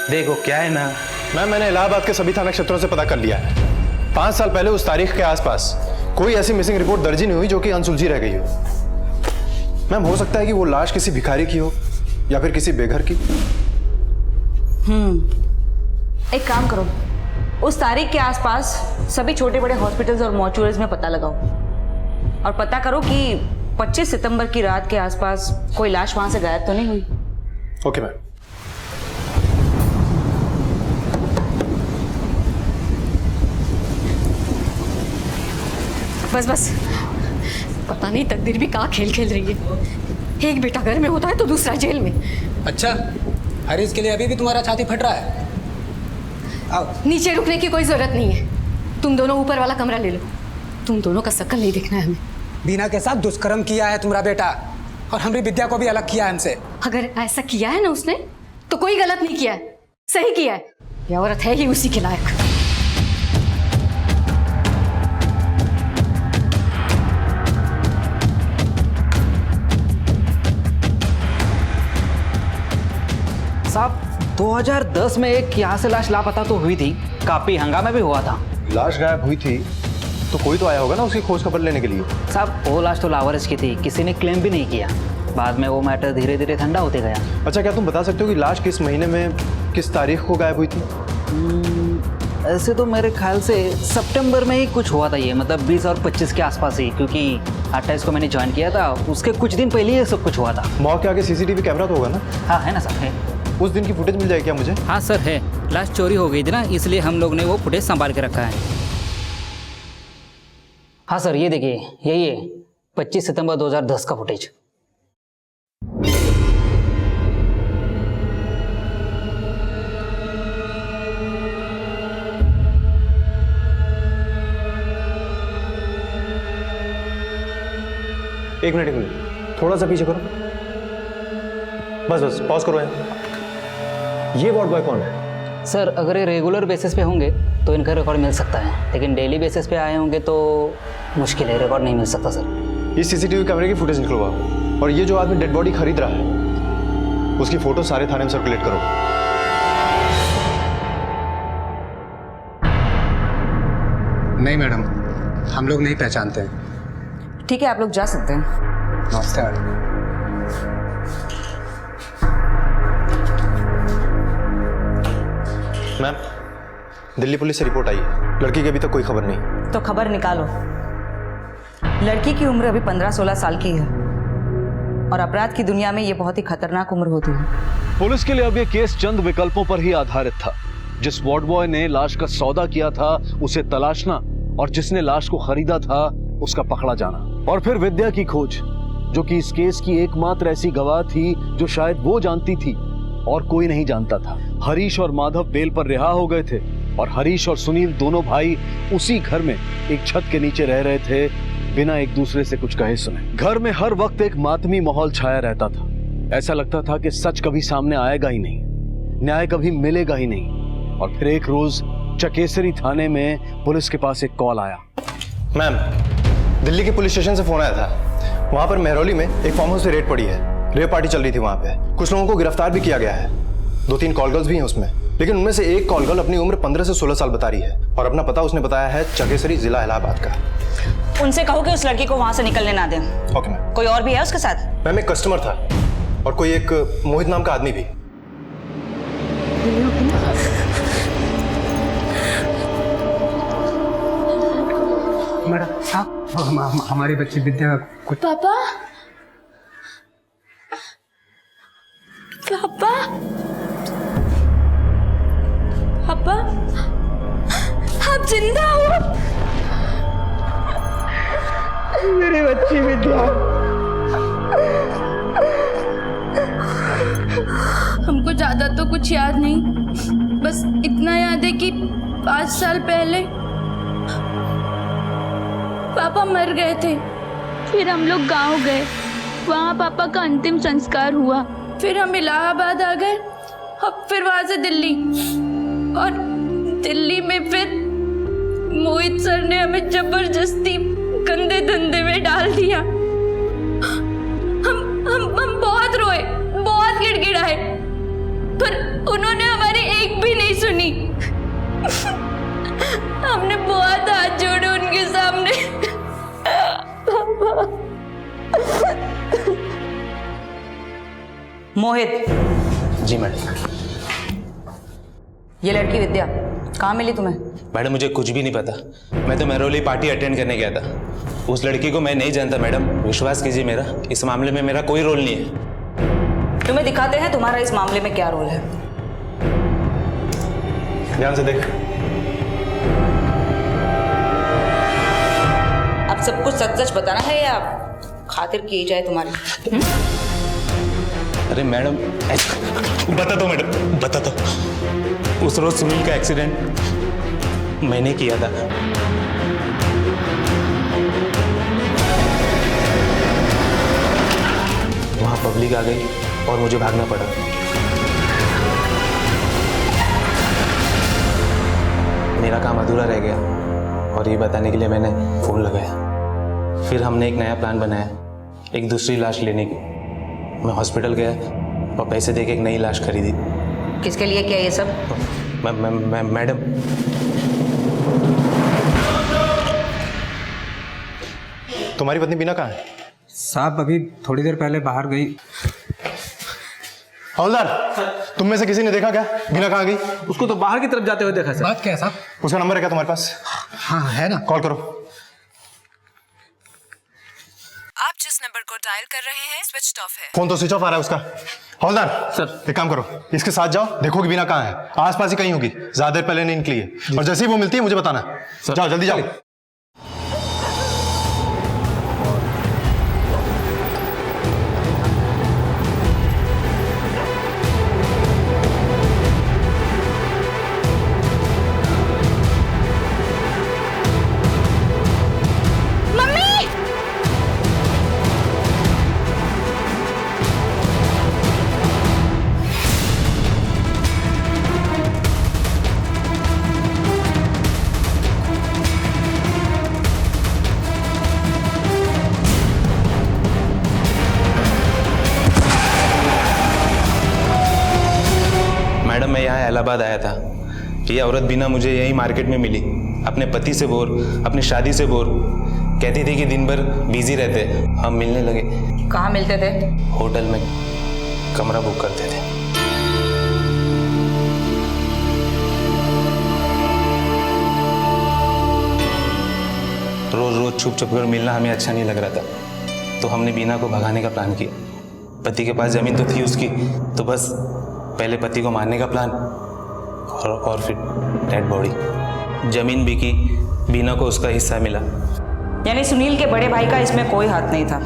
देखो क्या है ना मैम, मैंने इलाहाबाद के सभी थाना क्षेत्रों से पता कर लिया है। 5 साल पहले उस तारीख के आसपास कोई ऐसी मिसिंग रिपोर्ट दर्ज नहीं हुई जो कि अनसुलझी रह गई हो। मैम, हो सकता है कि वो लाश किसी भिखारी की हो या फिर किसी बेघर की। एक काम करो, उस तारीख के आसपास सभी छोटे बड़े हॉस्पिटल्स और मॉर्चुरीज में पता लगाओ और पता करो कि 25 सितंबर की रात के आसपास कोई लाश वहां से गायब तो नहीं हुई। Okay ma'am. बस बस, पता नहीं तकदीर भी कहाँ खेल खेल रही है। एक बेटा घर में होता है तो दूसरा जेल में। अच्छा, हरीश के लिए अभी भी तुम्हारा छाती फट रहा है? आओ। नीचे रुकने की कोई जरूरत नहीं है, तुम दोनों ऊपर वाला कमरा ले लो। तुम दोनों का शक्ल नहीं देखना है हमें। बीना के साथ दुष्कर्म किया है तुम्हारा बेटा, और हमारी विद्या को भी अलग किया है हमसे। अगर ऐसा किया है ना उसने, तो कोई गलत नहीं किया है, सही किया है। ये औरत है ही उसी के लायक। साहब 2010 में एक यहाँ से लाश लापता तो हुई थी, काफी हंगामा भी हुआ था। लाश गायब हुई थी तो कोई तो आया होगा ना उसकी खोज खबर लेने के लिए। साहब वो लाश तो लावारिस की थी, किसी ने क्लेम भी नहीं किया। बाद में वो मैटर धीरे धीरे ठंडा होते गया। अच्छा, क्या तुम बता सकते हो कि लाश किस महीने में किस तारीख को गायब हुई थी? ऐसे तो मेरे ख्याल से सितंबर में ही कुछ हुआ था ये, मतलब 20 और 25 के आसपास ही, क्योंकि 28 को मैंने ज्वाइन किया था, उसके कुछ दिन पहले ये सब कुछ हुआ था। मौके आगे सीसीटीवी कैमरा तो होगा ना? हाँ है ना सर, है। उस दिन की फुटेज मिल जाएगी क्या मुझे? हाँ सर है, लाश चोरी हो गई थी ना, इसलिए हम लोग ने वो फुटेज संभाल के रखा है। हाँ सर, ये देखिए, यही है 25 सितंबर 2010 का फुटेज। एक मिनट, थोड़ा सा पीछे करो। बस पॉज करो यहाँ। ये वार्ड बॉय कौन है? सर अगर ये रेगुलर बेसिस पे होंगे तो इनका रिकॉर्ड मिल सकता है, लेकिन डेली बेसिस पे आए होंगे तो मुश्किल है, रिकॉर्ड नहीं मिल सकता सर। इस सीसीटीवी कैमरे की फुटेज निकलवाओ, और ये जो आदमी डेड बॉडी खरीद रहा है उसकी फोटो सारे थाने में सर्कुलेट करो। नहीं मैडम, हम लोग नहीं पहचानते हैं। ठीक है, आप लोग जा सकते हैं। नमस्ते मैडम। मैम, दिल्ली पुलिस से रिपोर्ट आई है, लड़की की अभी तक कोई खबर नहीं। तो खबर निकालो। लड़की की उम्र अभी 15-16 साल की है, और अपराध की दुनिया में ये बहुत ही खतरनाक उम्र होती है। पुलिस के लिए अब ये केस चंद विकल्पों पर ही आधारित था। जिस वार्ड बॉय ने लाश का सौदा किया था उसे तलाशना, और जिसने लाश को खरीदा था उसका पकड़ा जाना, और फिर विद्या की खोज, जो कि इस केस की एकमात्र ऐसी गवाह थी जो शायद वो जानती थी और कोई नहीं जानता था। हरीश और माधव बेल पर रिहा हो गए थे, और हरीश और सुनील दोनों भाई उसी घर में एक छत के नीचे रह रहे थे, बिना एक दूसरे से कुछ कहे सुने। घर में हर वक्त एक मातमी माहौल छाया रहता था। ऐसा लगता था कि सच कभी सामने आएगा ही नहीं, न्याय कभी मिलेगा ही नहीं। और फिर एक रोज चकेसरी थाने में पुलिस के पास एक कॉल आया। मैम, दिल्ली के पुलिस स्टेशन से फोन आया था। वहां पर मेहरौली में एक फार्म हाउस से रेड पड़ी है, रेप पार्टी चल रही थी वहां पे। कुछ लोगों को गिरफ्तार भी किया गया है, 2-3 कॉल गर्ल्स भी हैं उसमें, लेकिन उनमें से एक कॉल गर्ल अपनी उम्र 15 से 16 साल बता रही है, और अपना पता उसने बताया है चकेसरी, जिला इलाहाबाद का। उनसे कहो कि उस लड़की को वहां से निकलने ना दें। Okay ma'am. कोई और भी है उसके साथ? मैम, एक कस्टमर था और कोई एक मोहित नाम का आदमी भी। मैडम, हमारी बच्ची विद्या कुछ। पापा, पापा, पापा, आप जिंदा हो? मेरी बच्ची विद्या। हमको ज्यादा तो कुछ याद नहीं, बस इतना याद है कि 5 साल पहले पापा मर गए थे। फिर हम लोग गांव गए, वहाँ पापा का अंतिम संस्कार हुआ। फिर हम इलाहाबाद आ गए, और फिर वहाँ से दिल्ली, और दिल्ली में फिर मोहित सर ने हमें जबरदस्ती गंदे धंधे में डाल दिया। हम बहुत रोए, बहुत गिड़गिड़ाए, पर उन्होंने हमारी एक भी नहीं सुनी। हमने बहुत हाथ जोड़े उनके सामने। मोहित। जी मैडम। ये लड़की विद्या कहाँ मिली तुम्हें? मैडम, मुझे कुछ भी नहीं पता। मैं तो मेहरौली पार्टी अटेंड करने गया था। उस लड़की को मैं नहीं जानता मैडम, विश्वास कीजिए मेरा, इस मामले में मेरा कोई रोल नहीं है। तुम्हें दिखाते हैं तुम्हारा इस मामले में क्या रोल है। ध्यान से देख। अब सब कुछ सच सच बताना है या खातिर की जाए तुम्हारी? अरे मैडम बता दो मैडम, बता दो। उस रोज सुनील का एक्सीडेंट मैंने किया था। वहां पब्लिक आ गई और मुझे भागना पड़ा। मेरा काम अधूरा रह गया और ये बताने के लिए मैंने फोन लगाया। फिर हमने एक नया प्लान बनाया, एक दूसरी लाश लेने की। मैं हॉस्पिटल गया और पैसे देके एक नई लाश खरीदी। किसके लिए किया ये सब? मैडम तुम्हारी पत्नी बीना कहाँ है? साहब अभी थोड़ी देर पहले बाहर गई। हवलदार, तुम में से किसी ने देखा क्या बीना कहाँ गई? उसको तो बाहर की तरफ जाते हुए देखा सर। बात क्या है साहब? उसका नंबर है क्या तुम्हारे पास? हाँ है ना। कॉल करो। आप जिस नंबर को डायल कर रहे हैं स्विच ऑफ है। फोन तो स्विच ऑफ आ रहा है उसका। हवलदार सर, एक काम करो, इसके साथ जाओ, देखो कि बीना कहाँ है। आसपास ही कहीं होगी, ज्यादा देर पहले नहीं निकली है। और जैसे ही वो मिलती है मुझे बताना। जाओ जल्दी जाओ। मैडम मैं यहाँ इलाहाबाद आया था। ये औरत बीना मुझे यही मार्केट में मिली। अपने पति से बोर, अपनी शादी से बोर। कहती थी कि दिन भर बिजी रहते। हम मिलने लगे। कहाँ मिलते थे? होटल में कमरा बुक करते थे। रोज रोज छुप छुप कर मिलना हमें अच्छा नहीं लग रहा था, तो हमने बीना को भगाने का प्लान किया। पति के पास जमीन तो थी उसकी, तो बस पहले पति को मारने का प्लान और फिर डेड बॉडी। जमीन बिकी, बीना को उसका हिस्सा मिला। यानी सुनील के बड़े भाई का इसमें कोई हाथ नहीं था?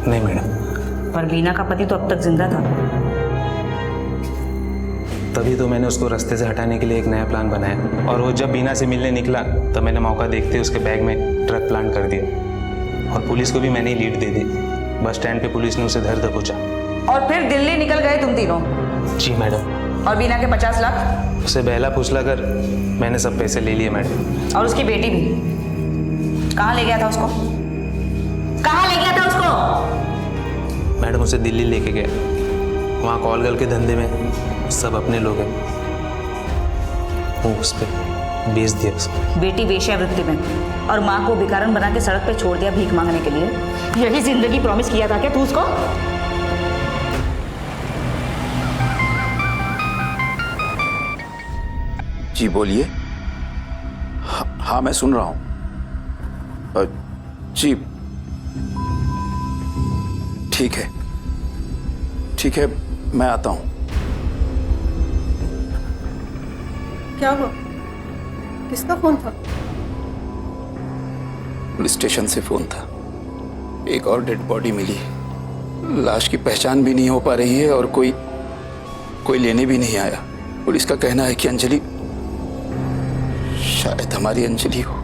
नहीं मैडम। पर बीना का पति तो अब तक जिंदा था। तभी तो मैंने उसको रास्ते से हटाने के लिए एक नया प्लान बनाया। और वो जब बीना से मिलने निकला तो मैंने मौका देखते उसके बैग में ट्रक प्लांट कर दिया और पुलिस को भी मैंने ही लीड दे दी। बस स्टैंड पे पुलिस ने उसे धर दबोचा। और फिर दिल्ली निकल गए तुम तीनों? जी मैडम। और बीना के 50 लाख? उसे बहला फुसला कर मैंने सब पैसे ले लिए मैडम। और उसकी बेटी भी? कहाँ ले गया था उसको? कहाँ ले गया था उसको? मैडम उसे दिल्ली लेके गया। वहाँ कॉल गर्ल के धंधे में सब अपने लोग हैं। वो उस पर बेच दिया उसको। बेटी वेश्यावृत्ति में और माँ को भिखारन बना के सड़क पे छोड़ दिया भीख मांगने के लिए। यही जिंदगी प्रॉमिस किया था क्या तू उसको? जी बोलिए। हाँ मैं सुन रहा हूँ। जी ठीक है मैं आता हूँ। क्या हुआ? किसका फोन था? पुलिस स्टेशन से फोन था। एक और डेड बॉडी मिली। लाश की पहचान भी नहीं हो पा रही है और कोई लेने भी नहीं आया। पुलिस का कहना है कि अंजलि, शायद हमारी अंजलि हो।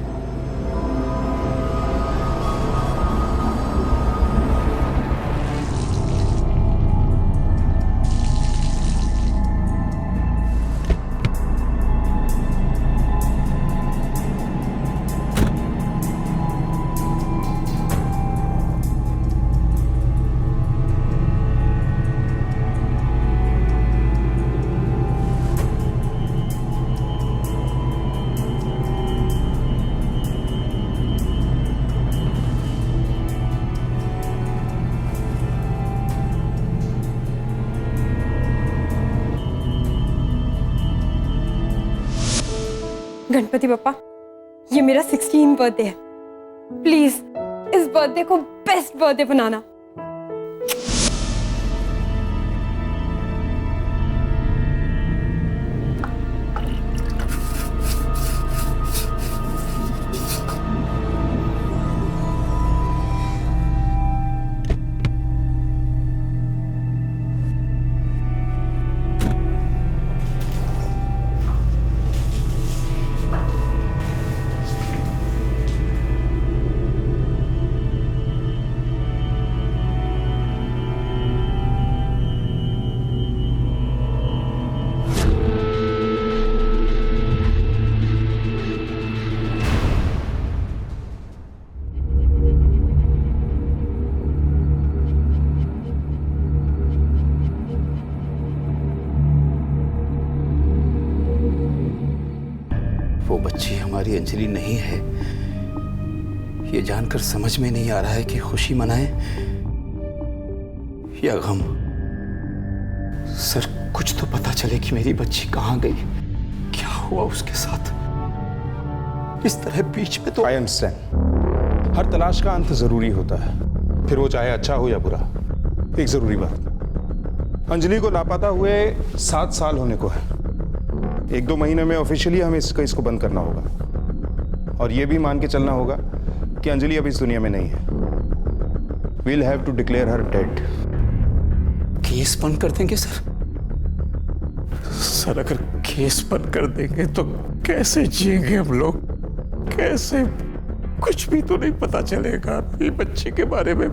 गणपति बप्पा, ये मेरा 16 बर्थडे है। प्लीज इस बर्थडे को बेस्ट बर्थडे बनाना। बच्ची हमारी अंजलि नहीं है, ये जानकर समझ में नहीं आ रहा है कि खुशी मनाएं या गम। सर, कुछ तो पता चले कि मेरी बच्ची कहाँ गई, क्या हुआ उसके साथ। इस तरह बीच में तो आई अंडरस्टैंड, हर तलाश का अंत जरूरी होता है, फिर वो चाहे अच्छा हो या बुरा। एक जरूरी बात, अंजलि को लापता हुए 7 साल होने को है। 1-2 महीने में ऑफिशियली हमें इस केस को बंद करना होगा, और ये भी मान के चलना होगा कि अंजलि अब इस दुनिया में नहीं है। We'll have to declare her dead. Case बंद कर देंगे सर? सर, अगर केस बंद कर देंगे तो कैसे जिएंगे हम लोग? कैसे? कुछ भी तो नहीं पता चलेगा ये बच्चे के बारे में।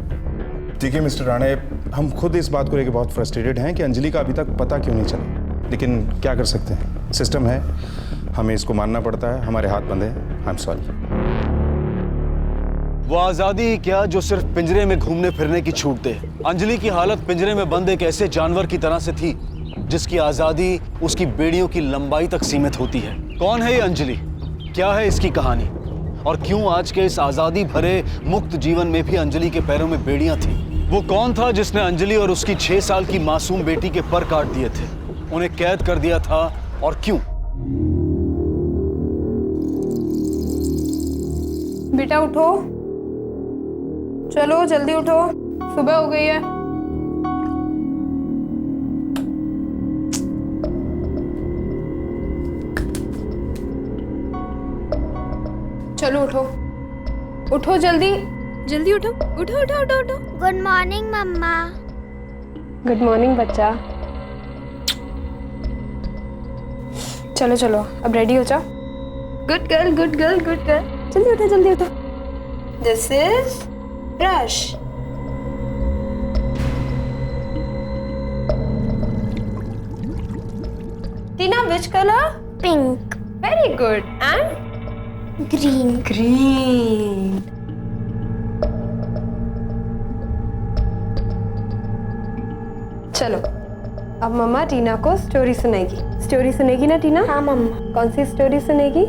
ठीक है मिस्टर राणे, हम खुद इस बात को लेकर बहुत फ्रस्ट्रेटेड हैं कि अंजलि का अभी तक पता क्यों नहीं चला, लेकिन क्या कर सकते हैं, सिस्टम है, हमें इसको मानना पड़ता है। हमारे हाथ बंधे हैं। I am sorry. वो आजादी ही क्या जो सिर्फ पिंजरे में घूमने फिरने की छूट दे। अंजलि की हालत पिंजरे में बंद एक ऐसे जानवर की तरह से थी जिसकी आजादी उसकी बेड़ियों की लंबाई तक सीमित होती है। कौन है ये अंजलि, क्या है इसकी कहानी, और क्यों आज के इस आजादी भरे मुक्त जीवन में भी अंजलि के पैरों में बेड़ियां थी? वो कौन था जिसने अंजलि और उसकी 6 साल की मासूम बेटी के पर काट दिए थे, उन्हें कैद कर दिया था, और क्यों? बेटा उठो, चलो जल्दी उठो, सुबह हो गई है। चलो उठो, उठो जल्दी जल्दी उठो, उठो उठो उठो उठो। गुड मॉर्निंग मम्मा। गुड मॉर्निंग बच्चा। चलो चलो अब रेडी हो जाओ। Good girl good girl good girl. जल्दी उठो जल्दी उठो। This is brush. Tina, which colour? Pink. Very good. And green. Green. चलो अब मम्मा टीना को स्टोरी सुनाएगी। स्टोरी सुनेगी ना टीना? हाँ मम्मा। कौन सी स्टोरी सुनेगी?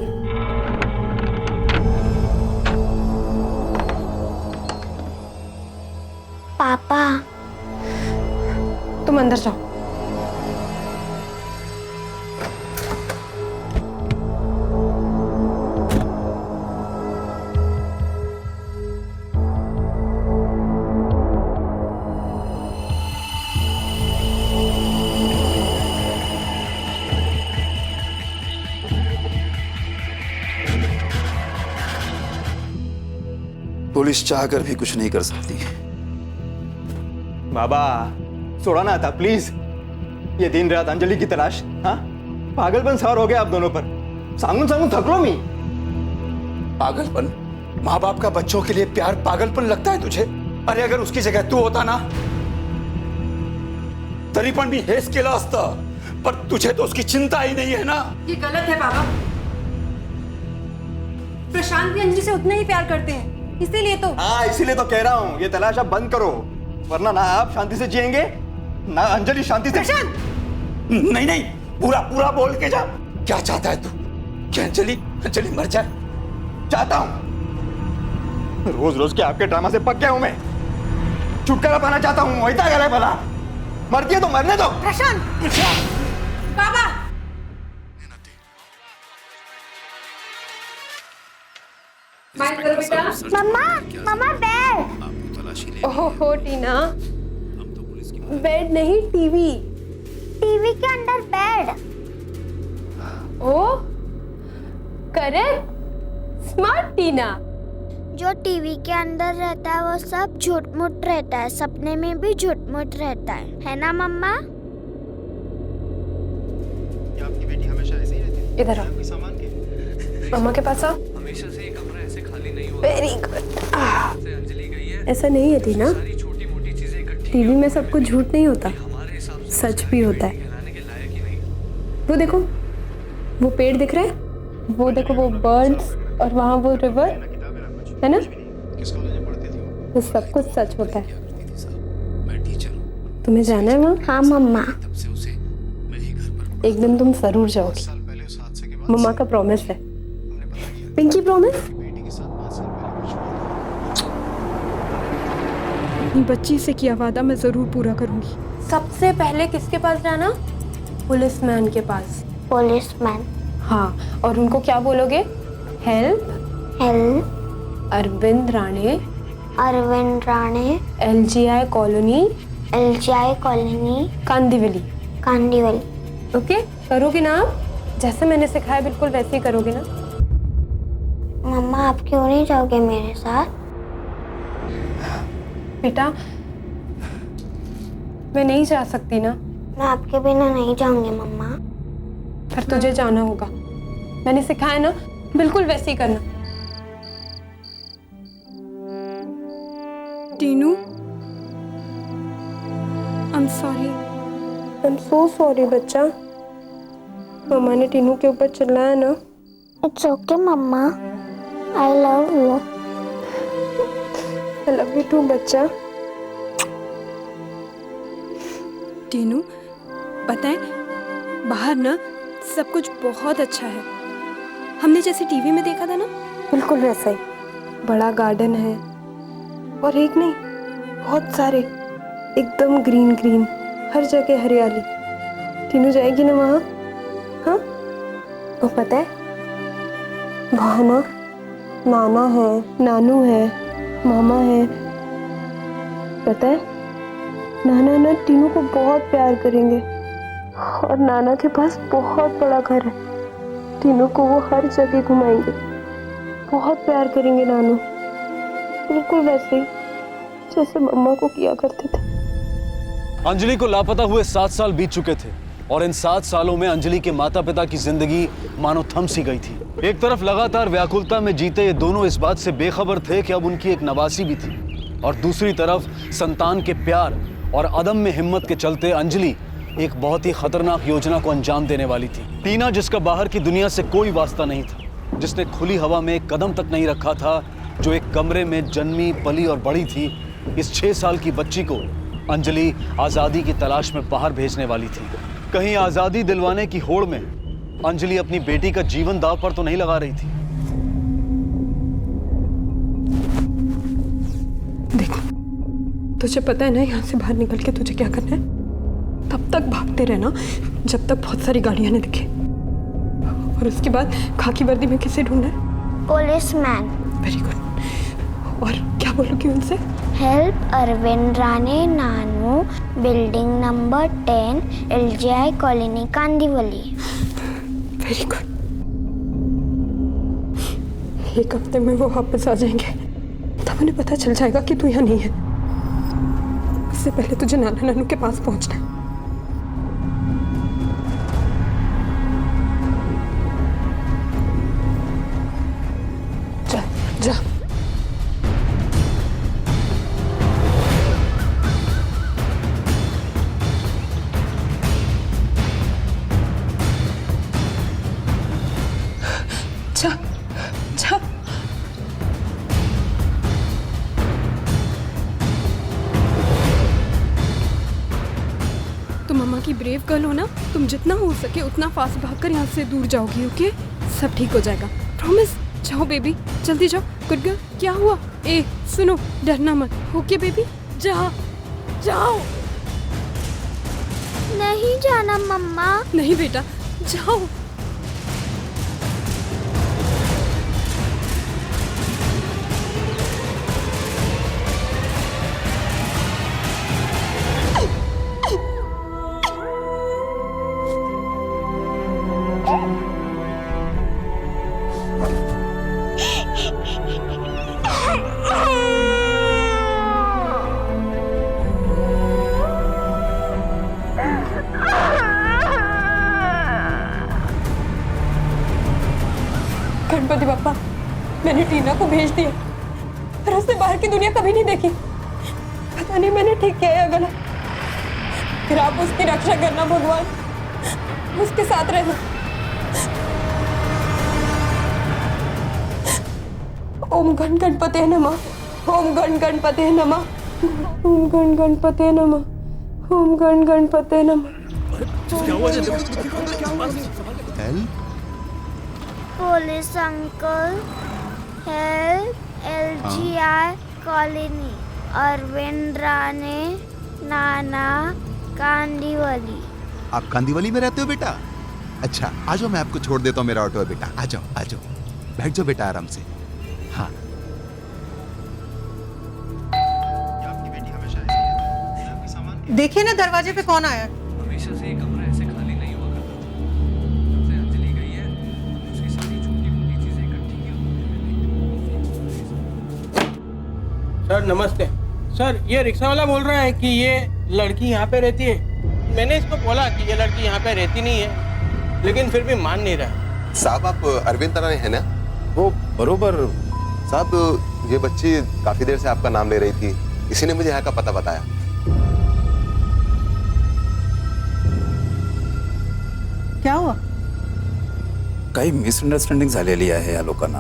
पापा। तुम अंदर जाओ। पुलिस चाहकर भी कुछ नहीं कर सकती। बाबा छोड़ा ना था प्लीज। ये दिन रात अंजलि की तलाश, हाँ? पागलपन सवार हो गया आप दोनों पर। सांगून सांगून थकलो मी। पागलपन? माँ बाप का बच्चों के लिए प्यार पागलपन लगता है तुझे? अरे अगर उसकी जगह तू होता ना तरी पण मी हेच केलं असतं, पर तुझे तो उसकी चिंता ही नहीं है ना। ये गलत है पापा। प्रशांत भी अंजलि से उतना ही प्यार करते हैं, इसीलिए तो। हाँ इसीलिए तो कह रहा हूँ ये तलाश अब बंद करो, वरना ना आप शांति से जिएंगे ना अंजलि शांति से। प्रशांत! नहीं नहीं, पूरा पूरा बोल के जा। क्या चाहता है तू? कि अंजलि अंजलि मर जाए? चाहता हूँ। रोज रोज के आपके ड्रामा से पक गया हूँ मैं। छुटकारा पाना चाहता हूँ। वैसा गया भला, मरती है तो मरने दो। प्रशांत! पापा! माइक करो बेटा। मम्मा मम्मा बेड। ओहो टीना, बेड नहीं टीवी। टीवी के अंदर बेड। ओ करेक्ट, स्मार्ट टीना। जो टीवी के अंदर रहता है वो सब झूठ मूठ रहता है, सपने में भी झूठ मूठ रहता है ना मम्मा? आपकी बेटी हमेशा ऐसे ही रहती है? इधर आओ, सामान के मम्मा के पास आओ। हमेशा से कमरा ऐसे खाली नहीं होता। Very good. अंजलि गई है। ऐसा नहीं है टीना, छोटी मोटी चीजें इकट्ठी टीवी में सब कुछ झूठ नहीं होता, सच भी होता है। वो देखो, वो पेड़ दिख रहा है, वो देखो वो बर्ड्स, और वहाँ वो रिवर है ना, वो सब कुछ सच होता है। तुम्हें जाना है वहाँ? हाँ मम्मा। एक दिन तुम जरूर जाओगी, मम्मा का प्रॉमिस है। प्रॉमिस? अपनी बच्ची से किया वादा मैं जरूर पूरा करूंगी। सबसे पहले किसके पास जाना? पुलिसमैन के पास। पुलिसमैन? हाँ, और उनको क्या बोलोगे? Help Arvind Rane, LGI colony, Kandivali. Okay, करोगे ना आप? जैसे मैंने सिखाया बिल्कुल वैसे ही करोगे ना? मम्मा आप क्यों नहीं जाओगे मेरे साथ? बेटा मैं नहीं जा सकती ना। मैं आपके बिना नहीं जाऊंगी मम्मा। पर तुझे जाना होगा, मैंने सिखाया ना, बिल्कुल वैसे ही करना। Tinu, I'm sorry. I'm so sorry बच्चा। मम्मा ने टीनू के ऊपर चिल्लाया ना। It's okay mamma, I love you. I love you too बच्चा। टीनू, पता है बाहर ना सब कुछ बहुत अच्छा है। हमने जैसे टीवी में देखा था ना, बिल्कुल वैसा ही। बड़ा गार्डन है और एक नहीं, बहुत सारे, एकदम ग्रीन ग्रीन, हर जगह हरियाली। टीनू जाएगी ना वहाँ? हाँ, और पता है वहाँ ना नाना है, नानू है, मामा है। पता है नाना ना टीनू को बहुत प्यार करेंगे और नाना के पास बहुत बड़ा घर है। टीनू को वो हर जगह घुमाएंगे, बहुत प्यार करेंगे नानू, बिल्कुल वैसे ही जैसे मम्मा को किया करते थे। अंजलि को लापता हुए 7 साल बीत चुके थे और इन 7 सालों में अंजलि के माता पिता की जिंदगी मानो थम सी गई थी। एक तरफ लगातार व्याकुलता में जीते ये दोनों इस बात से बेखबर थे कि अब उनकी एक नवासी भी थी, और दूसरी तरफ संतान के प्यार और अदम में हिम्मत के चलते अंजलि एक बहुत ही खतरनाक योजना को अंजाम देने वाली थी। टीना, जिसका बाहर की दुनिया से कोई वास्ता नहीं था, जिसने खुली हवा में एक कदम तक नहीं रखा था, जो एक कमरे में जन्मी, पली और बड़ी थी, इस 6 साल की बच्ची को अंजलि आज़ादी की तलाश में बाहर भेजने वाली थी। कहीं आज़ादी दिलवाने की होड़ में अंजलि अपनी बेटी का जीवन दांव पर तो नहीं लगा रही थी। देखो, तुझे पता है ना यहाँ से बाहर निकल के तुझे क्या करना है? तब तक भागते रहना जब तक बहुत सारी गाड़ियां न दिखे, और उसके बाद खाकी वर्दी में किसे ढूंढना है? पुलिसमैन। Very good. और क्या बोलोगी उनसे? हेल्प अरविंद राणे नानू, building number 10, LGI colony, Kandivali. Very good. एक हफ्ते में वो वापस आ जाएंगे, तब उन्हें पता चल जाएगा कि तू यहाँ नहीं है। उससे पहले तुझे नाना नानू के पास पहुंचना है। जा जा। जा जा। तुम मम्मा की ब्रेव गर्ल हो ना, तुम जितना हो सके उतना फास्ट भागकर यहाँ से दूर जाओगी। ओके, सब ठीक हो जाएगा, प्रॉमिस। जाओ बेबी, जल्दी जाओ। Good girl. क्या हुआ? ए सुनो, डरना मत। ओके बेबी, जाओ जाओ। नहीं जाना मम्मा। नहीं बेटा, जाओ। गणपति बापा, मैंने टीना को भेज दिया, पर उसने बाहर की दुनिया कभी नहीं देखी। पता नहीं मैंने ठीक किया या गलत। फिर आप उसकी रक्षा करना भगवान, उसके साथ रहना। ओम गण गणपते नमः, ओम गण गणपते नमः, ओम गण गणपते नमः, ओम गण गणपते नमः। Police uncle. Help LGR colony, Arvind Rane, नाना, कांदीवली। आप कांदीवली में रहते हो बेटा? अच्छा, आ जाओ, मैं आपको छोड़ देता हूँ, मेरा ऑटो है बेटा। आ जाओ आ जाओ, बैठ जाओ बेटा आराम से। हाँ, देखिए ना दरवाजे पे कौन आया। हमेशा से ये कमरा ऐसे खाली नहीं हुआ करता था। जब से अंजलि गई है, उसकी सारी छोटी मोटी चीजें इकट्ठी की हुई। सर नमस्ते। सर ये रिक्शा वाला बोल रहा है कि ये लड़की यहाँ पे रहती है। मैंने इसको बोला कि ये लड़की यहाँ पे रहती नहीं है, लेकिन फिर भी मान नहीं रहा। साहब आप अरविंद राणे है ना? वो बरोबर साहब, ये बच्ची काफी देर से आपका नाम ले रही थी, इसी ने मुझे यहाँ का पता बताया। क्या हुआ? काही मिसअंडरस्टँडिंग झालेली आहे या लोकांना।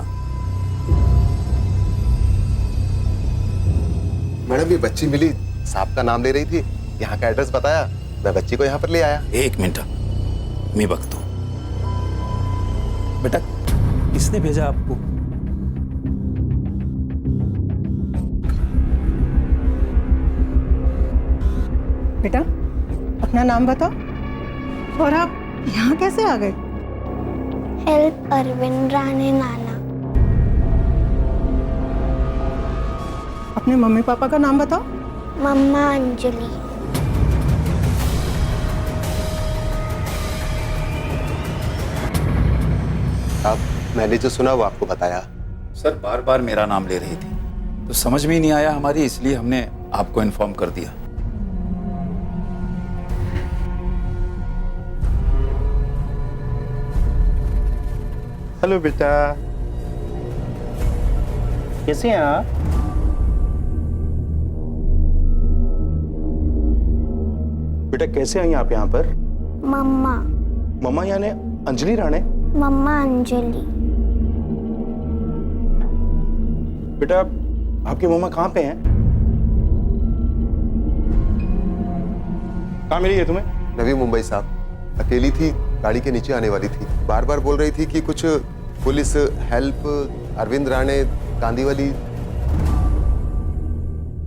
मैडम ये बच्ची मिली, साहब का नाम ले रही थी, यहाँ का एड्रेस बताया, मैं बच्ची को यहाँ पर ले आया। एक मिनट, मैं बघतो। बेटा किसने भेजा आपको? बेटा अपना नाम बताओ, और आप यहाँ कैसे आ गए? हेल्प अरविंद राणे, नाना। अपने मम्मी पापा का नाम बताओ। मम्मा अंजलि। आप मैंने जो सुना वो आपको बताया। सर बार बार मेरा नाम ले रही थी, तो समझ में ही नहीं आया हमारी, इसलिए हमने आपको इन्फॉर्म कर दिया। हेलो बेटा, कैसे हैं आप? बेटा कैसे आई आप यहाँ पर? मम्मा। मम्मा यानी अंजलि राणे? मम्मा अंजलि। बेटा आपकी मम्मा कहाँ पे हैं? कहाँ मिली है तुम्हें? नवी मुंबई साहब, अकेली थी, गाड़ी के नीचे आने वाली थी, बार बार बोल रही थी कि कुछ पुलिस हेल्प अरविंद राणे कांदीवली।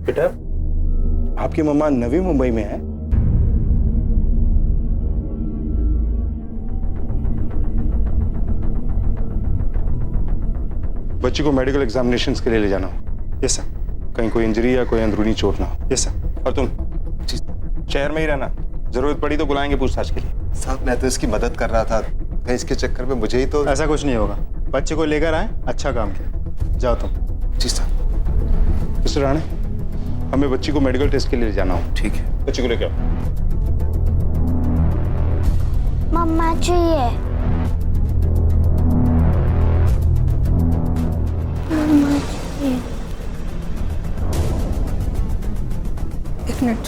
बेटा आपकी मम्मा नवी मुंबई में है? बच्ची को मेडिकल एग्जामिनेशंस के लिए ले जाना हो। Yes sir. कहीं कोई इंजरी या कोई अंदरूनी चोट ना हो। Yes sir. और तुम शहर में ही रहना, जरूरत पड़ी तो बुलाएंगे पूछताछ के लिए। साहब मैं तो इसकी मदद कर रहा था, कहीं इसके चक्कर में मुझे ही तो। ऐसा कुछ नहीं होगा, बच्चे को लेकर आए, अच्छा काम किया। जाओ तुम। जी साहब। मिस्टर राणे, हमें बच्ची को मेडिकल टेस्ट के लिए जाना हो। ठीक है। बच्ची को लेकर आओ। मम्मा चाहिए। मम्मा चाहिए। एक मिनट।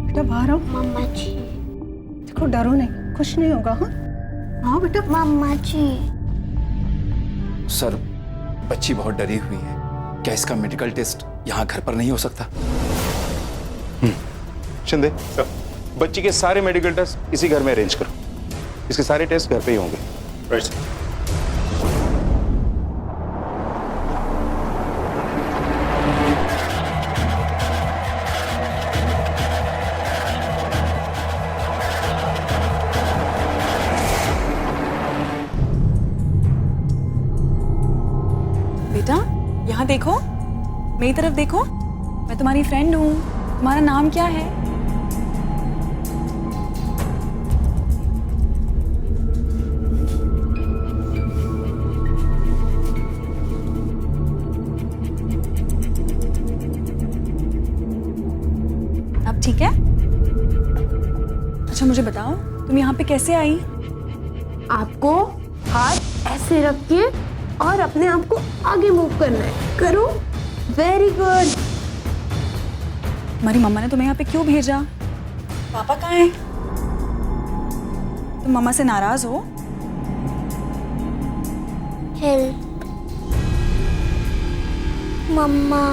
बेटा बाहर आओ। मम्मा चाहिए। देखो डरो नहीं, कुछ नहीं होगा। हाँ हाँ बेटा। मम्मा चाहिए। सर बच्ची बहुत डरी हुई है, क्या इसका मेडिकल टेस्ट यहाँ घर पर नहीं हो सकता? शिंदे, बच्ची के सारे मेडिकल टेस्ट इसी घर में अरेंज करो। इसके सारे टेस्ट घर पे ही होंगे। Right sir. बेटा यहाँ देखो, मेरी तरफ देखो, मैं तुम्हारी फ्रेंड हूँ। तुम्हारा नाम क्या है? अब ठीक है? अच्छा मुझे बताओ, तुम यहाँ पे कैसे आई? आपको हाथ ऐसे रख के और अपने आप को आगे मूव करना है। करो। Very good. तुम्हारी मम्मा ने तुम्हें यहाँ पे क्यों भेजा? पापा कहाँ हैं? तुम मम्मा से नाराज हो? हेल्प मम्मा।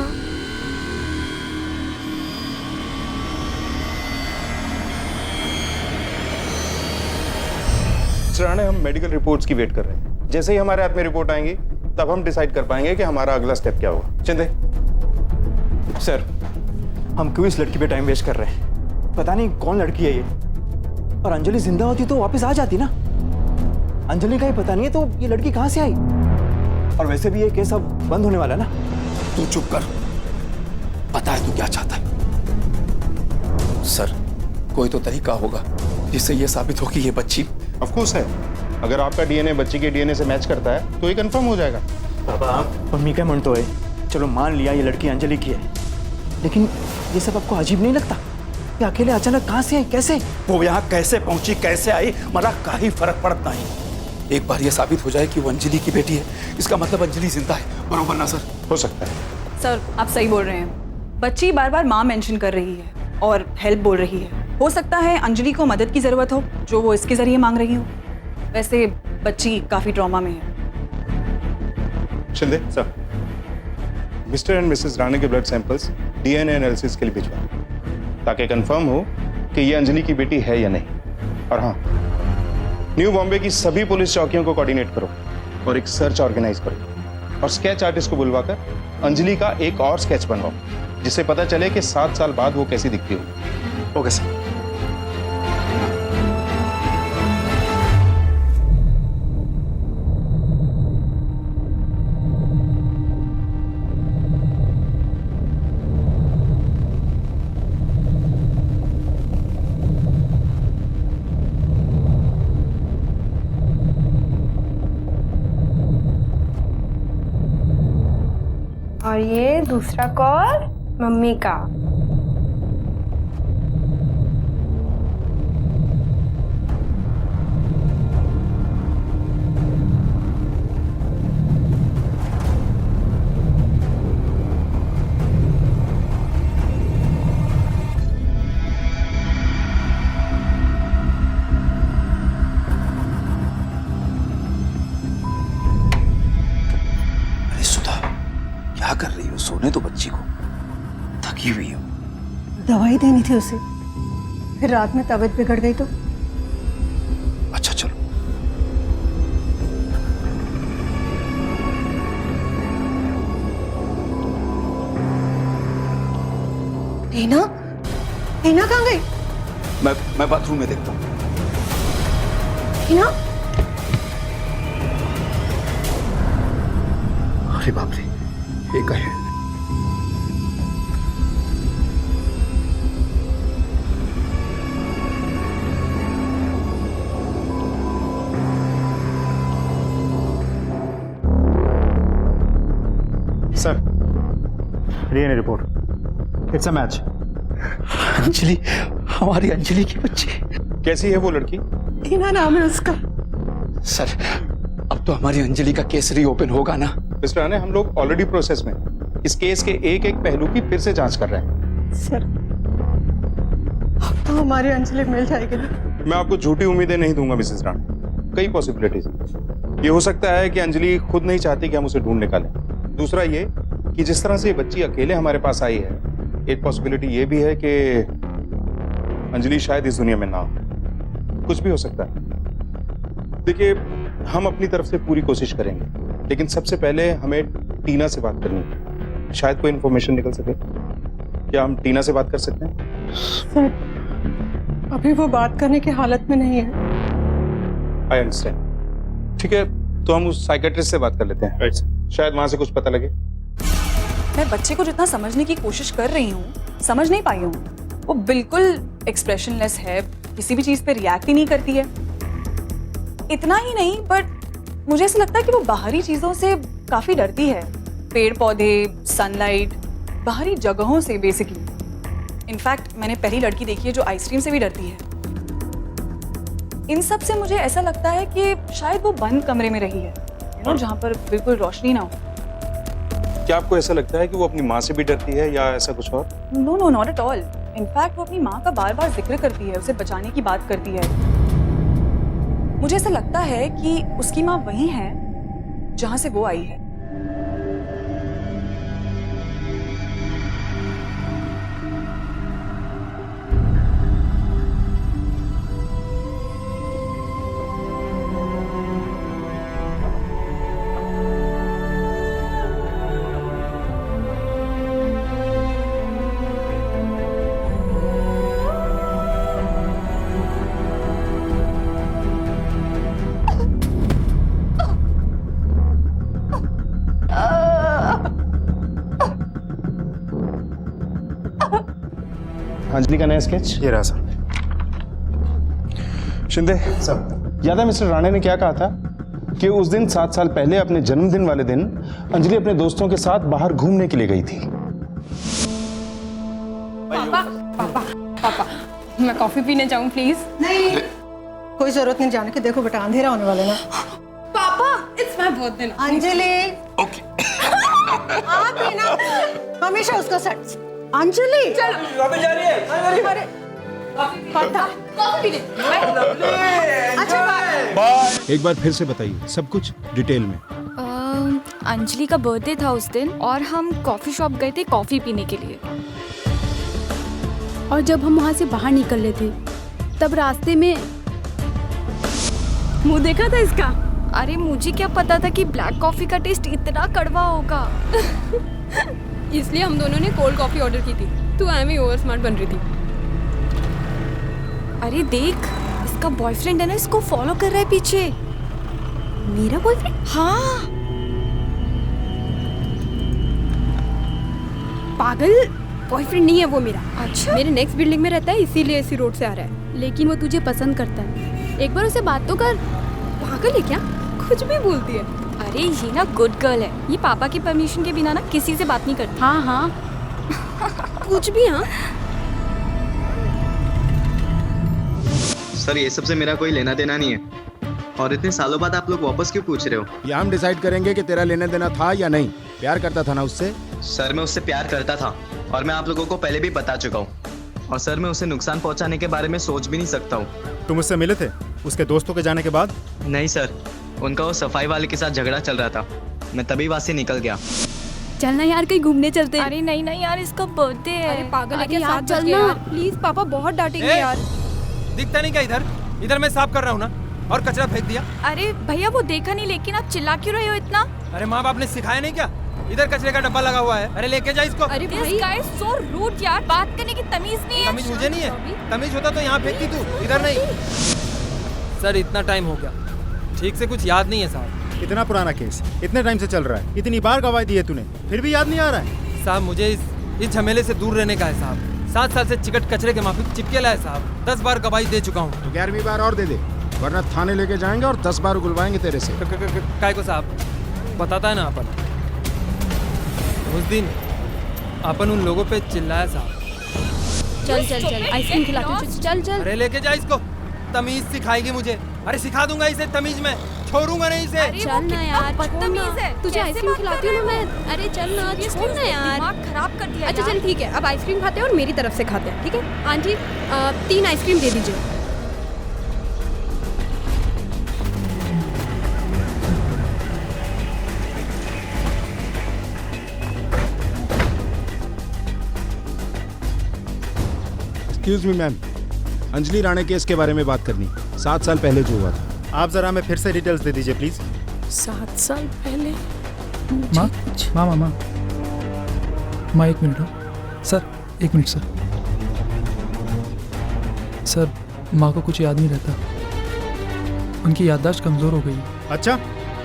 मिस्टर राणे, हम मेडिकल रिपोर्ट्स की वेट कर रहे हैं। जैसे ही हमारे हाथ में रिपोर्ट आएंगी तब हम डिसाइड कर पाएंगे कि हमारा अगला स्टेप क्या होगा। चिंदे सर, हम क्यों इस लड़की पे टाइम वेस्ट कर रहे हैं? पता नहीं कौन लड़की है ये। और अंजलि जिंदा होती तो वापस आ जाती ना। अंजलि का ही पता नहीं है तो ये लड़की कहां से आई? और वैसे भी ये केस अब बंद होने वाला है ना। तू चुप कर, पता है तू क्या चाहता है? सर, कोई तो तरीका होगा जिससे ये साबित हो कि ये बच्ची ऑफ कोर्स है। अगर आपका डीएनए बच्ची के डीएनए से मैच करता है तो ये कंफर्म हो जाएगा। बाबा, मम्मी का मन तो है, चलो मान लिया ये लड़की अंजलि की है, लेकिन ये सब आपको अजीब नहीं लगता? ये अकेले अचानक कहां से आई, कैसे? वो यहाँ कैसे पहुंची, कैसे आई, मला का ही फर्क पड़ता नहीं। एक बार ये साबित हो जाए कि वो अंजलि की बेटी है, इसका मतलब अंजलि जिंदा है, बरोबर ना सर? हो सकता है। सर, आप सही बोल रहे हैं। बच्ची बार बार माँ मेंशन कर रही है और हेल्प बोल रही है। हो सकता है अंजलि को मदद की जरूरत हो जो वो इसके जरिए मांग रही हो। वैसे बच्ची काफी ट्रॉमा में है। Shinde sir, mister and Mrs Rane के ब्लड सैंपल्स डीएनए एनालिसिस के लिए भिजवाएं ताकि कंफर्म हो कि ये अंजलि की बेटी है या नहीं। और हाँ, न्यू बॉम्बे की सभी पुलिस चौकियों को कोऑर्डिनेट करो और एक सर्च ऑर्गेनाइज करो और स्केच आर्टिस्ट को बुलवाकर अंजलि का एक और स्केच बनवाओ जिससे पता चले कि 7 साल बाद वो कैसी दिखती हो। Okay sir. और ये दूसरा कॉल मम्मी का। क्या कर रही हो? सोने तो बच्ची को, थकी हुई हो। दवाई देनी थी उसे, फिर रात में तबीयत बिगड़ गई तो। अच्छा चलो। टीना, टीना कहाँ गई? मैं बाथरूम में देखता हूँ। टीना? अरे बाप रे, एक है। Sir, DNA report, it's a match. Anjali, हमारी अंजलि की बच्ची। कैसी है वो लड़की? टीना नाम है उसका। सर, अब तो हमारी अंजलि का केस रीओपन होगा ना? मिस्टर राणे, हम लोग ऑलरेडी प्रोसेस में इस केस के एक एक पहलू की फिर से जांच कर रहे हैं। सर, अब तो हमारी अंजलि मिल जाएगी ना? मैं आपको झूठी उम्मीदें नहीं दूंगा मिसेस राणे। कई पॉसिबिलिटीज। ये हो सकता है कि अंजलि खुद नहीं चाहती कि हम उसे ढूंढ निकालें। दूसरा ये कि जिस तरह से ये बच्ची अकेले हमारे पास आई है, एक पॉसिबिलिटी ये भी है कि अंजलि शायद इस दुनिया में ना हो। कुछ भी हो सकता है। देखिए, हम अपनी तरफ से पूरी कोशिश करेंगे, लेकिन सबसे पहले हमें टीना से बात करनी है। शायद कोई इंफॉर्मेशन निकल सके। क्या हम टीना से बात कर सकते हैं? सर, अभी वो बात करने की हालत में नहीं है। I understand. ठीक है, तो हम उस साइकेट्रिस्ट से बात कर लेते हैं। राइट, शायद वहां से कुछ पता लगे। मैं बच्चे को जितना समझने की कोशिश कर रही हूँ, समझ नहीं पाई हूँ। वो बिल्कुल एक्सप्रेशनलेस है, किसी भी चीज पे रिएक्ट ही नहीं करती है। इतना ही नहीं, बट मुझे ऐसा लगता है कि वो बाहरी चीजों से काफी डरती है। पेड़ पौधे, सनलाइट, बाहरी जगहों से बेसिकली। इनफैक्ट मैंने पहली लड़की देखी है जो आइसक्रीम से भी डरती है। इन सब से मुझे ऐसा लगता है कि शायद वो बंद कमरे में रही है, जहाँ पर बिल्कुल रोशनी ना हो। क्या आपको ऐसा लगता है कि वो अपनी माँ से भी डरती है या ऐसा कुछ और? No no, not at all. In fact वो अपनी माँ का बार बार जिक्र करती है, उसे बचाने की बात करती है। मुझे ऐसा लगता है कि उसकी माँ वही है जहां से वो आई है। अंजलि का नया स्केच ये रहा सर। शिंदे सर, याद है मिस्टर राणे ने क्या कहा था कि उस दिन 7 साल पहले अपने जन्मदिन वाले दिन अंजलि अपने दोस्तों के साथ बाहर घूमने के लिए गई थी। पापा पापा पापा मैं कॉफी पीने जाऊं प्लीज? नहीं, कोई जरूरत नहीं जाने की। देखो बेटा, अंधेरा होने वाला है ना। पापा इट्स माय बर्थडे। अंजलि आप ही ना हमेशा उसका सच। अंजलि चलो अभी जा रही है। अरे कॉफी पीने। अच्छा बाय। एक बार फिर से बताइए सब कुछ डिटेल में। अंजलि का बर्थडे था उस दिन और हम कॉफी शॉप गए थे कॉफी पीने के लिए। और जब हम वहाँ से बाहर निकल रहे थे तब रास्ते में मुंह देखा था इसका। अरे मुझे क्या पता था कि ब्लैक कॉफी का टेस्ट इतना कड़वा होगा। इसलिए हम दोनों ने कोल्ड कॉफी ऑर्डर की थी। तू एम ओवर स्मार्ट बन रही थी। अरे देख, इसका बॉयफ्रेंड है ना, इसको फॉलो कर रहा है पीछे। मेरा बॉयफ्रेंड? हाँ। पागल, बॉयफ्रेंड नहीं है वो मेरा। अच्छा? मेरे नेक्स्ट बिल्डिंग में रहता है, इसीलिए इसी रोड से आ रहा है। लेकिन वो तुझे पसंद करता है। एक बार उसे बात तो कर। पागल है क्या? कुछ भी बोलती है। अरे ये ना गुड गर्ल है। ये पापा की परमिशन के बिना ना किसी से बात नहीं करती। हाँ हाँ कुछ भी। हाँ सर, ये सबसे मेरा कोई लेना देना नहीं है। और इतने सालों बाद आप लोग वापस क्यों पूछ रहे हो? ये हम डिसाइड करेंगे कि तेरा लेना देना था या नहीं। प्यार करता था ना उससे? सर, मैं उससे प्यार करता था और मैं आप लोगों को पहले भी बता चुका हूँ। और सर, मैं उसे नुकसान पहुँचाने के बारे में सोच भी नहीं सकता हूँ। तुम उससे मिले थे उसके दोस्तों के जाने के बाद? नहीं सर, उनका वो सफाई वाले के साथ झगड़ा चल रहा था। मैं तभी वहाँ से निकल गया। चलना यार, कहीं घूमने चलते हैं। अरे नहीं नहीं यार, इसका बर्थडे है। अरे पागल है अरे क्या? यार, साथ चलना प्लीज। पापा बहुत डांटेंगे यार। दिखता नहीं क्या इधर? इधर मैं साफ कर रहा हूँ ना, और कचरा फेंक दिया। अरे भैया वो देखा नहीं, लेकिन आप चिल्ला क्यों रहे हो इतना? अरे माँ बाप ने सिखाया नहीं क्या? इधर कचरे का डब्बा लगा हुआ है। अरे लेके जा इसको। अरे भाई, this guy is so rude यार, बात करने की तमीज नहीं है। तमीज मुझे नहीं है। तमीज होता तो यहाँ फेंकती तू, इधर नहीं। सर, इतना टाइम हो गया, ठीक से कुछ याद नहीं है साहब। इतना पुराना केस इतने टाइम से चल रहा है, इतनी बार गवाही दी है तूने, फिर भी याद नहीं आ रहा है? साहब, मुझे इस झमेले से दूर रहने का है साहब। 7 साल से चिकट कचरे के माफिक चिपकेला है साहब। 10 बार गवाही दे चुका हूँ। तो 11वीं बार और दे दे, वरना थाने लेके जाएंगे और 10 बार उगलवाएंगे तेरे से। काय को साहब बताता है ना अपन, उस दिन अपन उन लोगों पे चिल्लाया साहब। चल चल चल, आइसक्रीम खिलाती हूँ। चल चल। अरे लेके जा इसको, तमीज सिखाएगी मुझे। अरे सिखा दूंगा इसे तमीज में, छोड़ूंगा नहीं इसे। चल ना यार, बदतमीज है। तुझे आइसक्रीम खिलाती हूँ ना मैं। अरे चल ना, छोड़ ना यार। दिमाग खराब कर दिया। अच्छा चल ठीक है, अब आइसक्रीम खाते हैं और मेरी तरफ से खाते हैं, ठीक है? आंटी 3 आइसक्रीम दे दीजिए। Excuse me ma'am, Anjali Rane case के बारे में बात करनी, 7 साल पहले जो हुआ था। आप जरा हमें फिर से डिटेल्स दे दीजिए प्लीज। 7 साल पहले? माँ 1 मिनट हो सर, 1 मिनट सर। सर, माँ को कुछ याद नहीं रहता, उनकी याददाश्त कमज़ोर हो गई। अच्छा?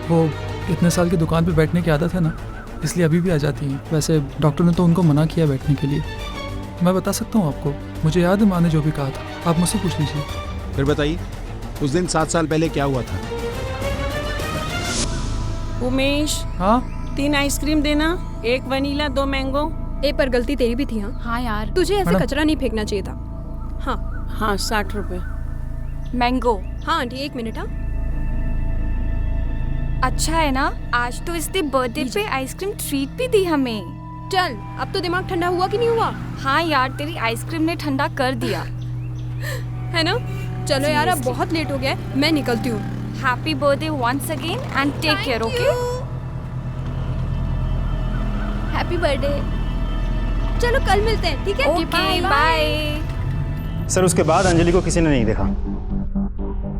वो इतने साल की दुकान पे बैठने की आदत है ना, इसलिए अभी भी आ जाती हैं। वैसे डॉक्टर ने तो उनको मना किया बैठने के लिए। मैं बता सकता हूँ आपको, मुझे याद है माँ ने जो भी कहा था, आप मुझसे पूछ लीजिए। फिर बताइए, उस दिन 7 साल पहले क्या हुआ था? उमेश, हाँ 3 आइसक्रीम देना, 1 वनीला 2 मैंगो। पर गलती तेरी भी थी। हाँ यार, तुझे ऐसे मैडम। कचरा नहीं फेंकना चाहिए था। हाँ 60 रुपए। मैंगो। हाँ आंटी 1 मिनट। हाँ अच्छा है ना, आज तो इसने बर्थडे पे आइसक्रीम ट्रीट भी दी हमें। चल, अब तो दिमाग ठंडा हुआ कि नहीं हुआ? हाँ यार, तेरी आइसक्रीम ने ठंडा कर दिया है ना? चलो यार, अब बहुत लेट हो गया है, मैं निकलती हूँ। Happy birthday once again and take care, okay? Happy birthday. चलो कल मिलते हैं, ठीक है? Okay bye. सर, उसके बाद अंजलि को किसी ने नहीं देखा,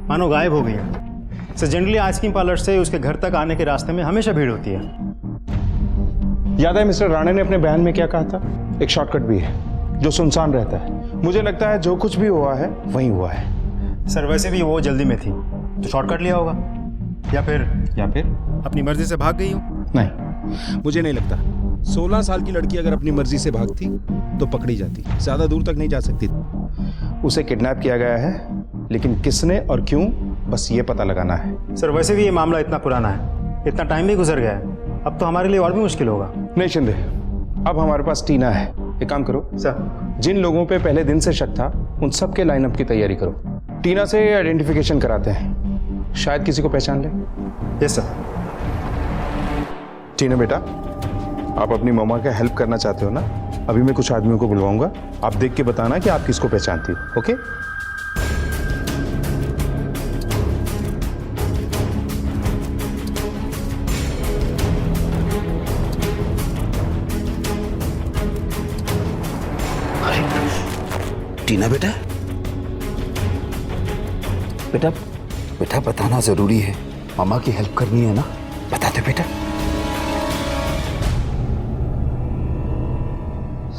मानो गायब हो गई है। सर, जनरली आइसक्रीम पार्लर से उसके घर तक आने के रास्ते में हमेशा भीड़ होती है। याद है मिस्टर राणे ने अपने बयान में क्या कहा था? एक शॉर्टकट भी है जो सुनसान रहता है। मुझे लगता है जो कुछ भी हुआ है वही हुआ है। सर, वैसे भी वो जल्दी में थी तो शॉर्टकट लिया होगा, या फिर अपनी मर्जी से भाग गई हो। नहीं, मुझे नहीं लगता। 16 साल की लड़की अगर अपनी मर्जी से भागती तो पकड़ी जाती, ज्यादा दूर तक नहीं जा सकती। उसे किडनैप किया गया है, लेकिन किसने और क्यों, बस ये पता लगाना है। सर वैसे भी ये मामला इतना पुराना है, इतना टाइम भी गुजर गया है, अब तो हमारे लिए और भी मुश्किल होगा। नहीं शिंदे, अब हमारे पास टीना है। एक काम करो सर, जिन लोगों पे पहले दिन से शक था उन सब के लाइनअप की तैयारी करो। टीना से आइडेंटिफिकेशन कराते हैं, शायद किसी को पहचान ले। Yes sir. टीना बेटा, आप अपनी मम्मा का हेल्प करना चाहते हो ना? अभी मैं कुछ आदमियों को बुलवाऊंगा, आप देख के बताना कि आप किसको पहचानती हो। ओके? टीना बेटा, बेटा बेटा बताना जरूरी है, मामा की हेल्प करनी है ना, बता दो बेटा।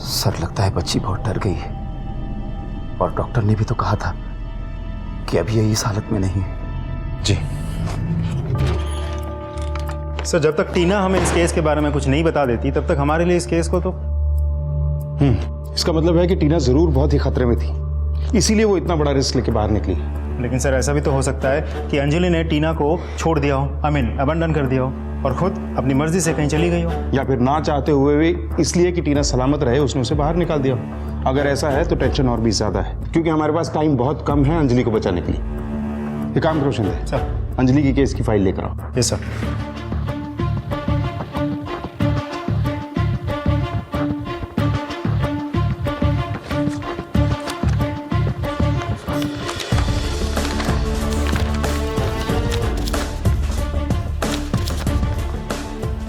सर लगता है बच्ची बहुत डर गई है, और डॉक्टर ने भी तो कहा था कि अभी ये इस हालत में नहीं है। जी सर, जब तक टीना हमें इस केस के बारे में कुछ नहीं बता देती तब तक हमारे लिए इस केस को तो इसका मतलब है कि टीना जरूर बहुत ही खतरे में थी, इसीलिए वो इतना बड़ा रिस्क लेके बाहर निकली। लेकिन सर ऐसा भी तो हो सकता है कि अंजलि ने टीना को छोड़ दिया हो, अबंडन कर दिया हो, और खुद अपनी मर्जी से कहीं चली गई हो, या फिर ना चाहते हुए भी इसलिए कि टीना सलामत रहे उसने उसे बाहर निकाल दिया हो। अगर ऐसा है तो टेंशन और भी ज्यादा है, क्योंकि हमारे पास टाइम बहुत कम है अंजलि को बचाने के लिए। एक काम करो शिंदे सर, अंजलि की केस की फाइल लेकर आओ। Yes sir.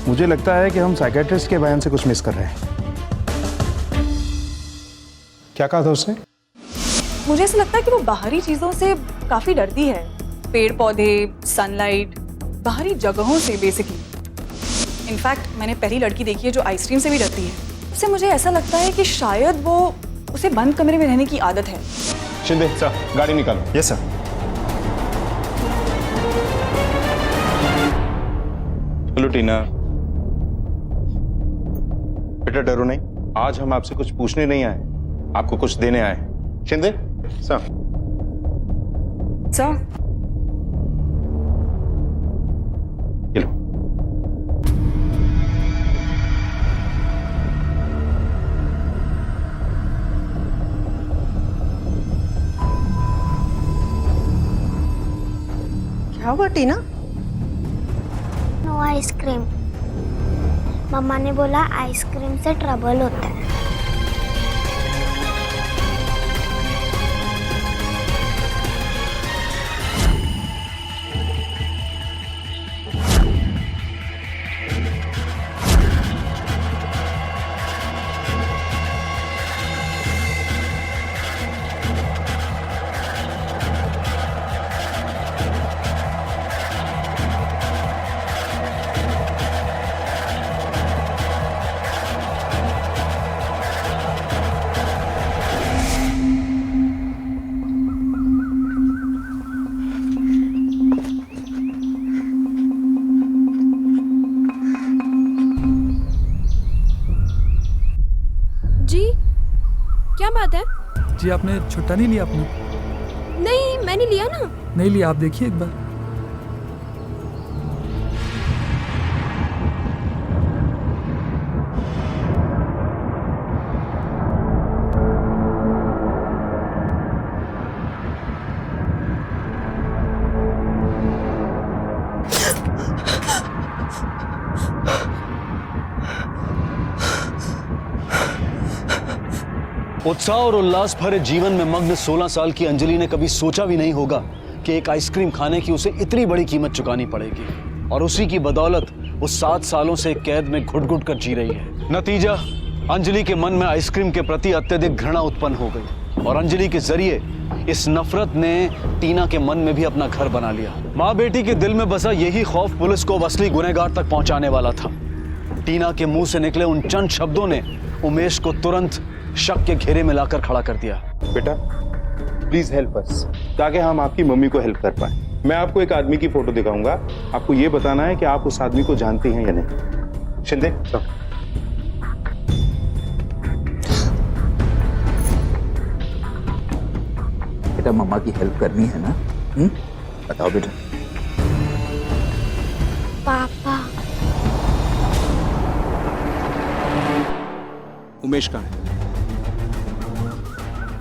मुझे लगता है कि हम साइकेट्रिस्ट के बयान से कुछ मिस कर रहे हैं। क्या कहा था उसने? मुझे ऐसा लगता है कि वो बाहरी चीजों से काफी डरती है, पेड़ पौधे, सनलाइट, बाहरी जगहों से बेसिकली। इनफैक्ट मैंने पहली लड़की देखी है जो आइसक्रीम से भी डरती है। उससे मुझे ऐसा लगता है कि शायद वो उसे बंद कमरे में रहने की आदत है। शिंदे सर, गाड़ी निकालो। Yes sir. हेलो टीना बेटा, डरो नहीं, आज हम आपसे कुछ पूछने नहीं आए, आपको कुछ देने आए। शिंदे सर। सर, ये लो। क्या हुआ टीना? No ice cream. मम्मा ने बोला आइसक्रीम से ट्रबल होता है। क्या बात है? जी आपने छुट्टा नहीं लिया आपने? नहीं, मैंने लिया ना। नहीं लिया, आप देखिए एक बार। उत्साह और उल्लास भरे जीवन में मग्न 16 साल की अंजलि ने कभी सोचा भी नहीं होगा कि एक आइसक्रीम खाने की उसे इतनी बड़ी कीमत चुकानी पड़ेगी, और उसी की बदौलत वो 7 सालों से कैद में घुट घुट कर जी रही है। नतीजा, अंजलि के मन में आइसक्रीम के प्रति अत्यधिक घृणा उत्पन्न हो गई, और अंजलि के जरिए इस नफरत ने टीना के मन में भी अपना घर बना लिया। माँ बेटी के दिल में बसा यही खौफ पुलिस को असली गुनहगार तक पहुंचाने वाला था। टीना के मुंह से निकले उन चंद शब्दों ने उमेश को तुरंत शक के घेरे में लाकर खड़ा कर दिया। बेटा प्लीज हेल्प अस, ताकि हम आपकी मम्मी को हेल्प कर पाए। मैं आपको एक आदमी की फोटो दिखाऊंगा, आपको ये बताना है कि आप उस आदमी को जानती हैं या नहीं। शिंदे बेटा मम्मा की हेल्प करनी है ना? बताओ बेटा। पापा। उमेश कहाँ है?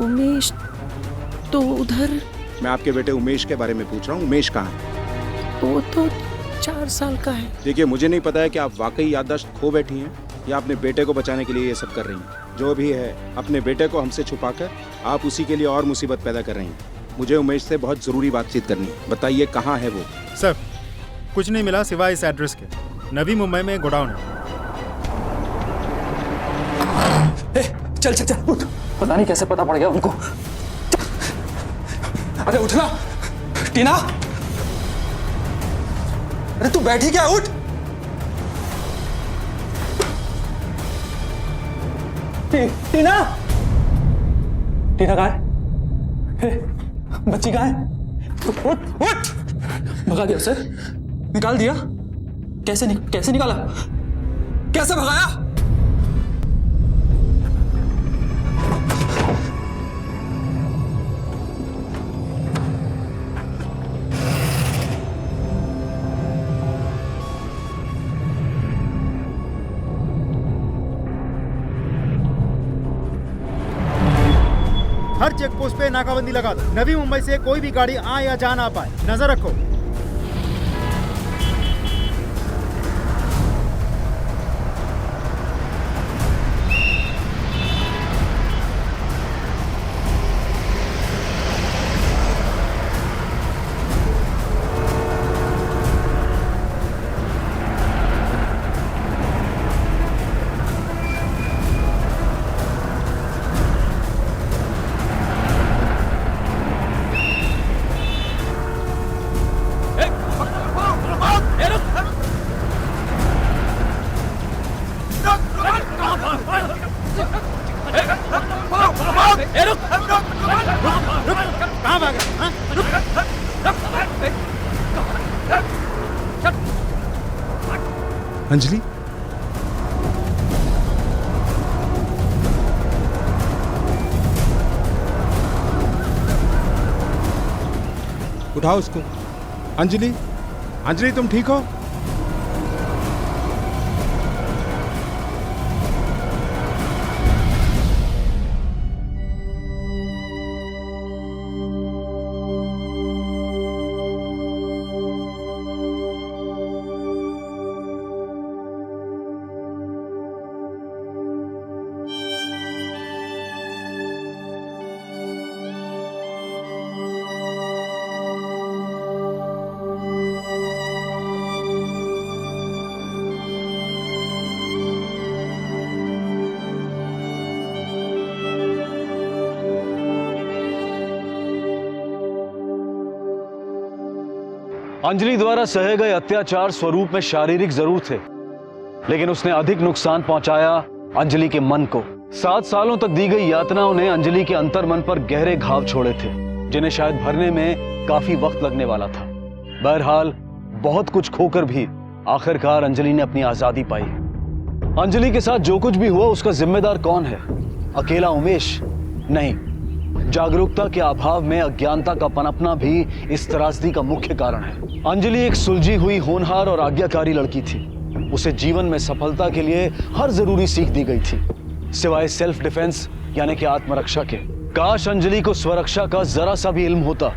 उमेश तो उधर। मैं आपके बेटे उमेश के बारे में पूछ रहा हूँ, उमेश कहाँ है? वो तो 4 साल का है। देखिए, मुझे नहीं पता है कि आप वाकई याददाश्त खो बैठी हैं या अपने बेटे को बचाने के लिए ये सब कर रही हैं। जो भी है, अपने बेटे को हमसे छुपाकर आप उसी के लिए और मुसीबत पैदा कर रही हैं। मुझे उमेश से बहुत ज़रूरी बातचीत करनी है। बताइए कहाँ है वो? सर, कुछ नहीं मिला सिवाय इस एड्रेस के। नवी मुंबई में गोडाउन है। चल चल चल उठ। पता नहीं कैसे पता पड़ गया उनको। अरे उठना टीना। अरे तू बैठी क्या? उठ। टीना टीना कहाँ है? बच्ची कहाँ है? उठ उठ। भगा दिया उसे? निकाल दिया? कैसे निकाला? कैसे भगाया? हर चेक पोस्ट पे नाकाबंदी लगा दो। नवी मुंबई से कोई भी गाड़ी आ या जा ना पाए, नजर रखो। अंजलि, उठाओ उसको। अंजलि, अंजलि तुम ठीक हो? अंजलि द्वारा सहे गए अत्याचार स्वरूप में शारीरिक जरूर थे, लेकिन उसने अधिक नुकसान पहुंचाया अंजलि के मन को। 7 सालों तक दी गई यातनाओं ने अंजलि के अंतर्मन पर गहरे घाव छोड़े थे, जिन्हें शायद भरने में काफी वक्त लगने वाला था। बहरहाल बहुत कुछ खोकर भी आखिरकार अंजलि ने अपनी आजादी पाई। अंजलि के साथ जो कुछ भी हुआ उसका जिम्मेदार कौन है? अकेला उमेश नहीं, जागरूकता के अभाव में अज्ञानता का पनपना भी इस त्रासदी का मुख्य कारण है। अंजलि एक सुलझी हुई, होनहार और आज्ञाकारी लड़की थी। उसे जीवन में सफलता के लिए हर जरूरी सीख दी गई थी, सिवाय सेल्फ डिफेंस यानी कि आत्मरक्षा के। काश अंजलि को स्वरक्षा का जरा सा भी इल्म होता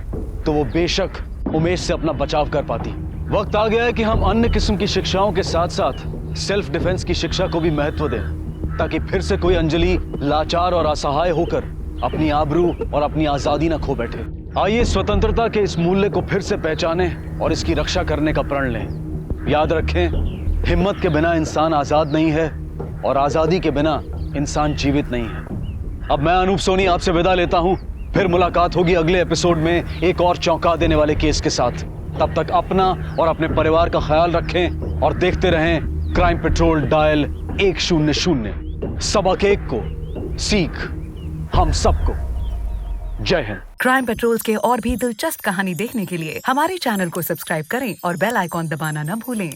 तो वो बेशक उमेश से अपना बचाव कर पाती। वक्त आ गया है कि हम अन्य किस्म की शिक्षाओं के साथ साथ सेल्फ डिफेंस की शिक्षा को भी महत्व दें, ताकि फिर से कोई अंजलि लाचार और असहाय होकर अपनी आबरू और अपनी आजादी न खो बैठे। आइए स्वतंत्रता के इस मूल्य को फिर से पहचानें और इसकी रक्षा करने का प्रण लें। याद रखें, हिम्मत के बिना इंसान आजाद नहीं है और आजादी के बिना इंसान जीवित नहीं है। अब मैं अनूप सोनी आपसे विदा लेता हूं। फिर मुलाकात होगी अगले एपिसोड में एक और चौंका देने वाले केस के साथ। तब तक अपना और अपने परिवार का ख्याल रखें और देखते रहें क्राइम पेट्रोल डायल 100। सबक एक को सीख हम सबको। जय हिंद। क्राइम पेट्रोल्स के और भी दिलचस्प कहानी देखने के लिए हमारे चैनल को सब्सक्राइब करें और बेल आइकॉन दबाना न भूलें।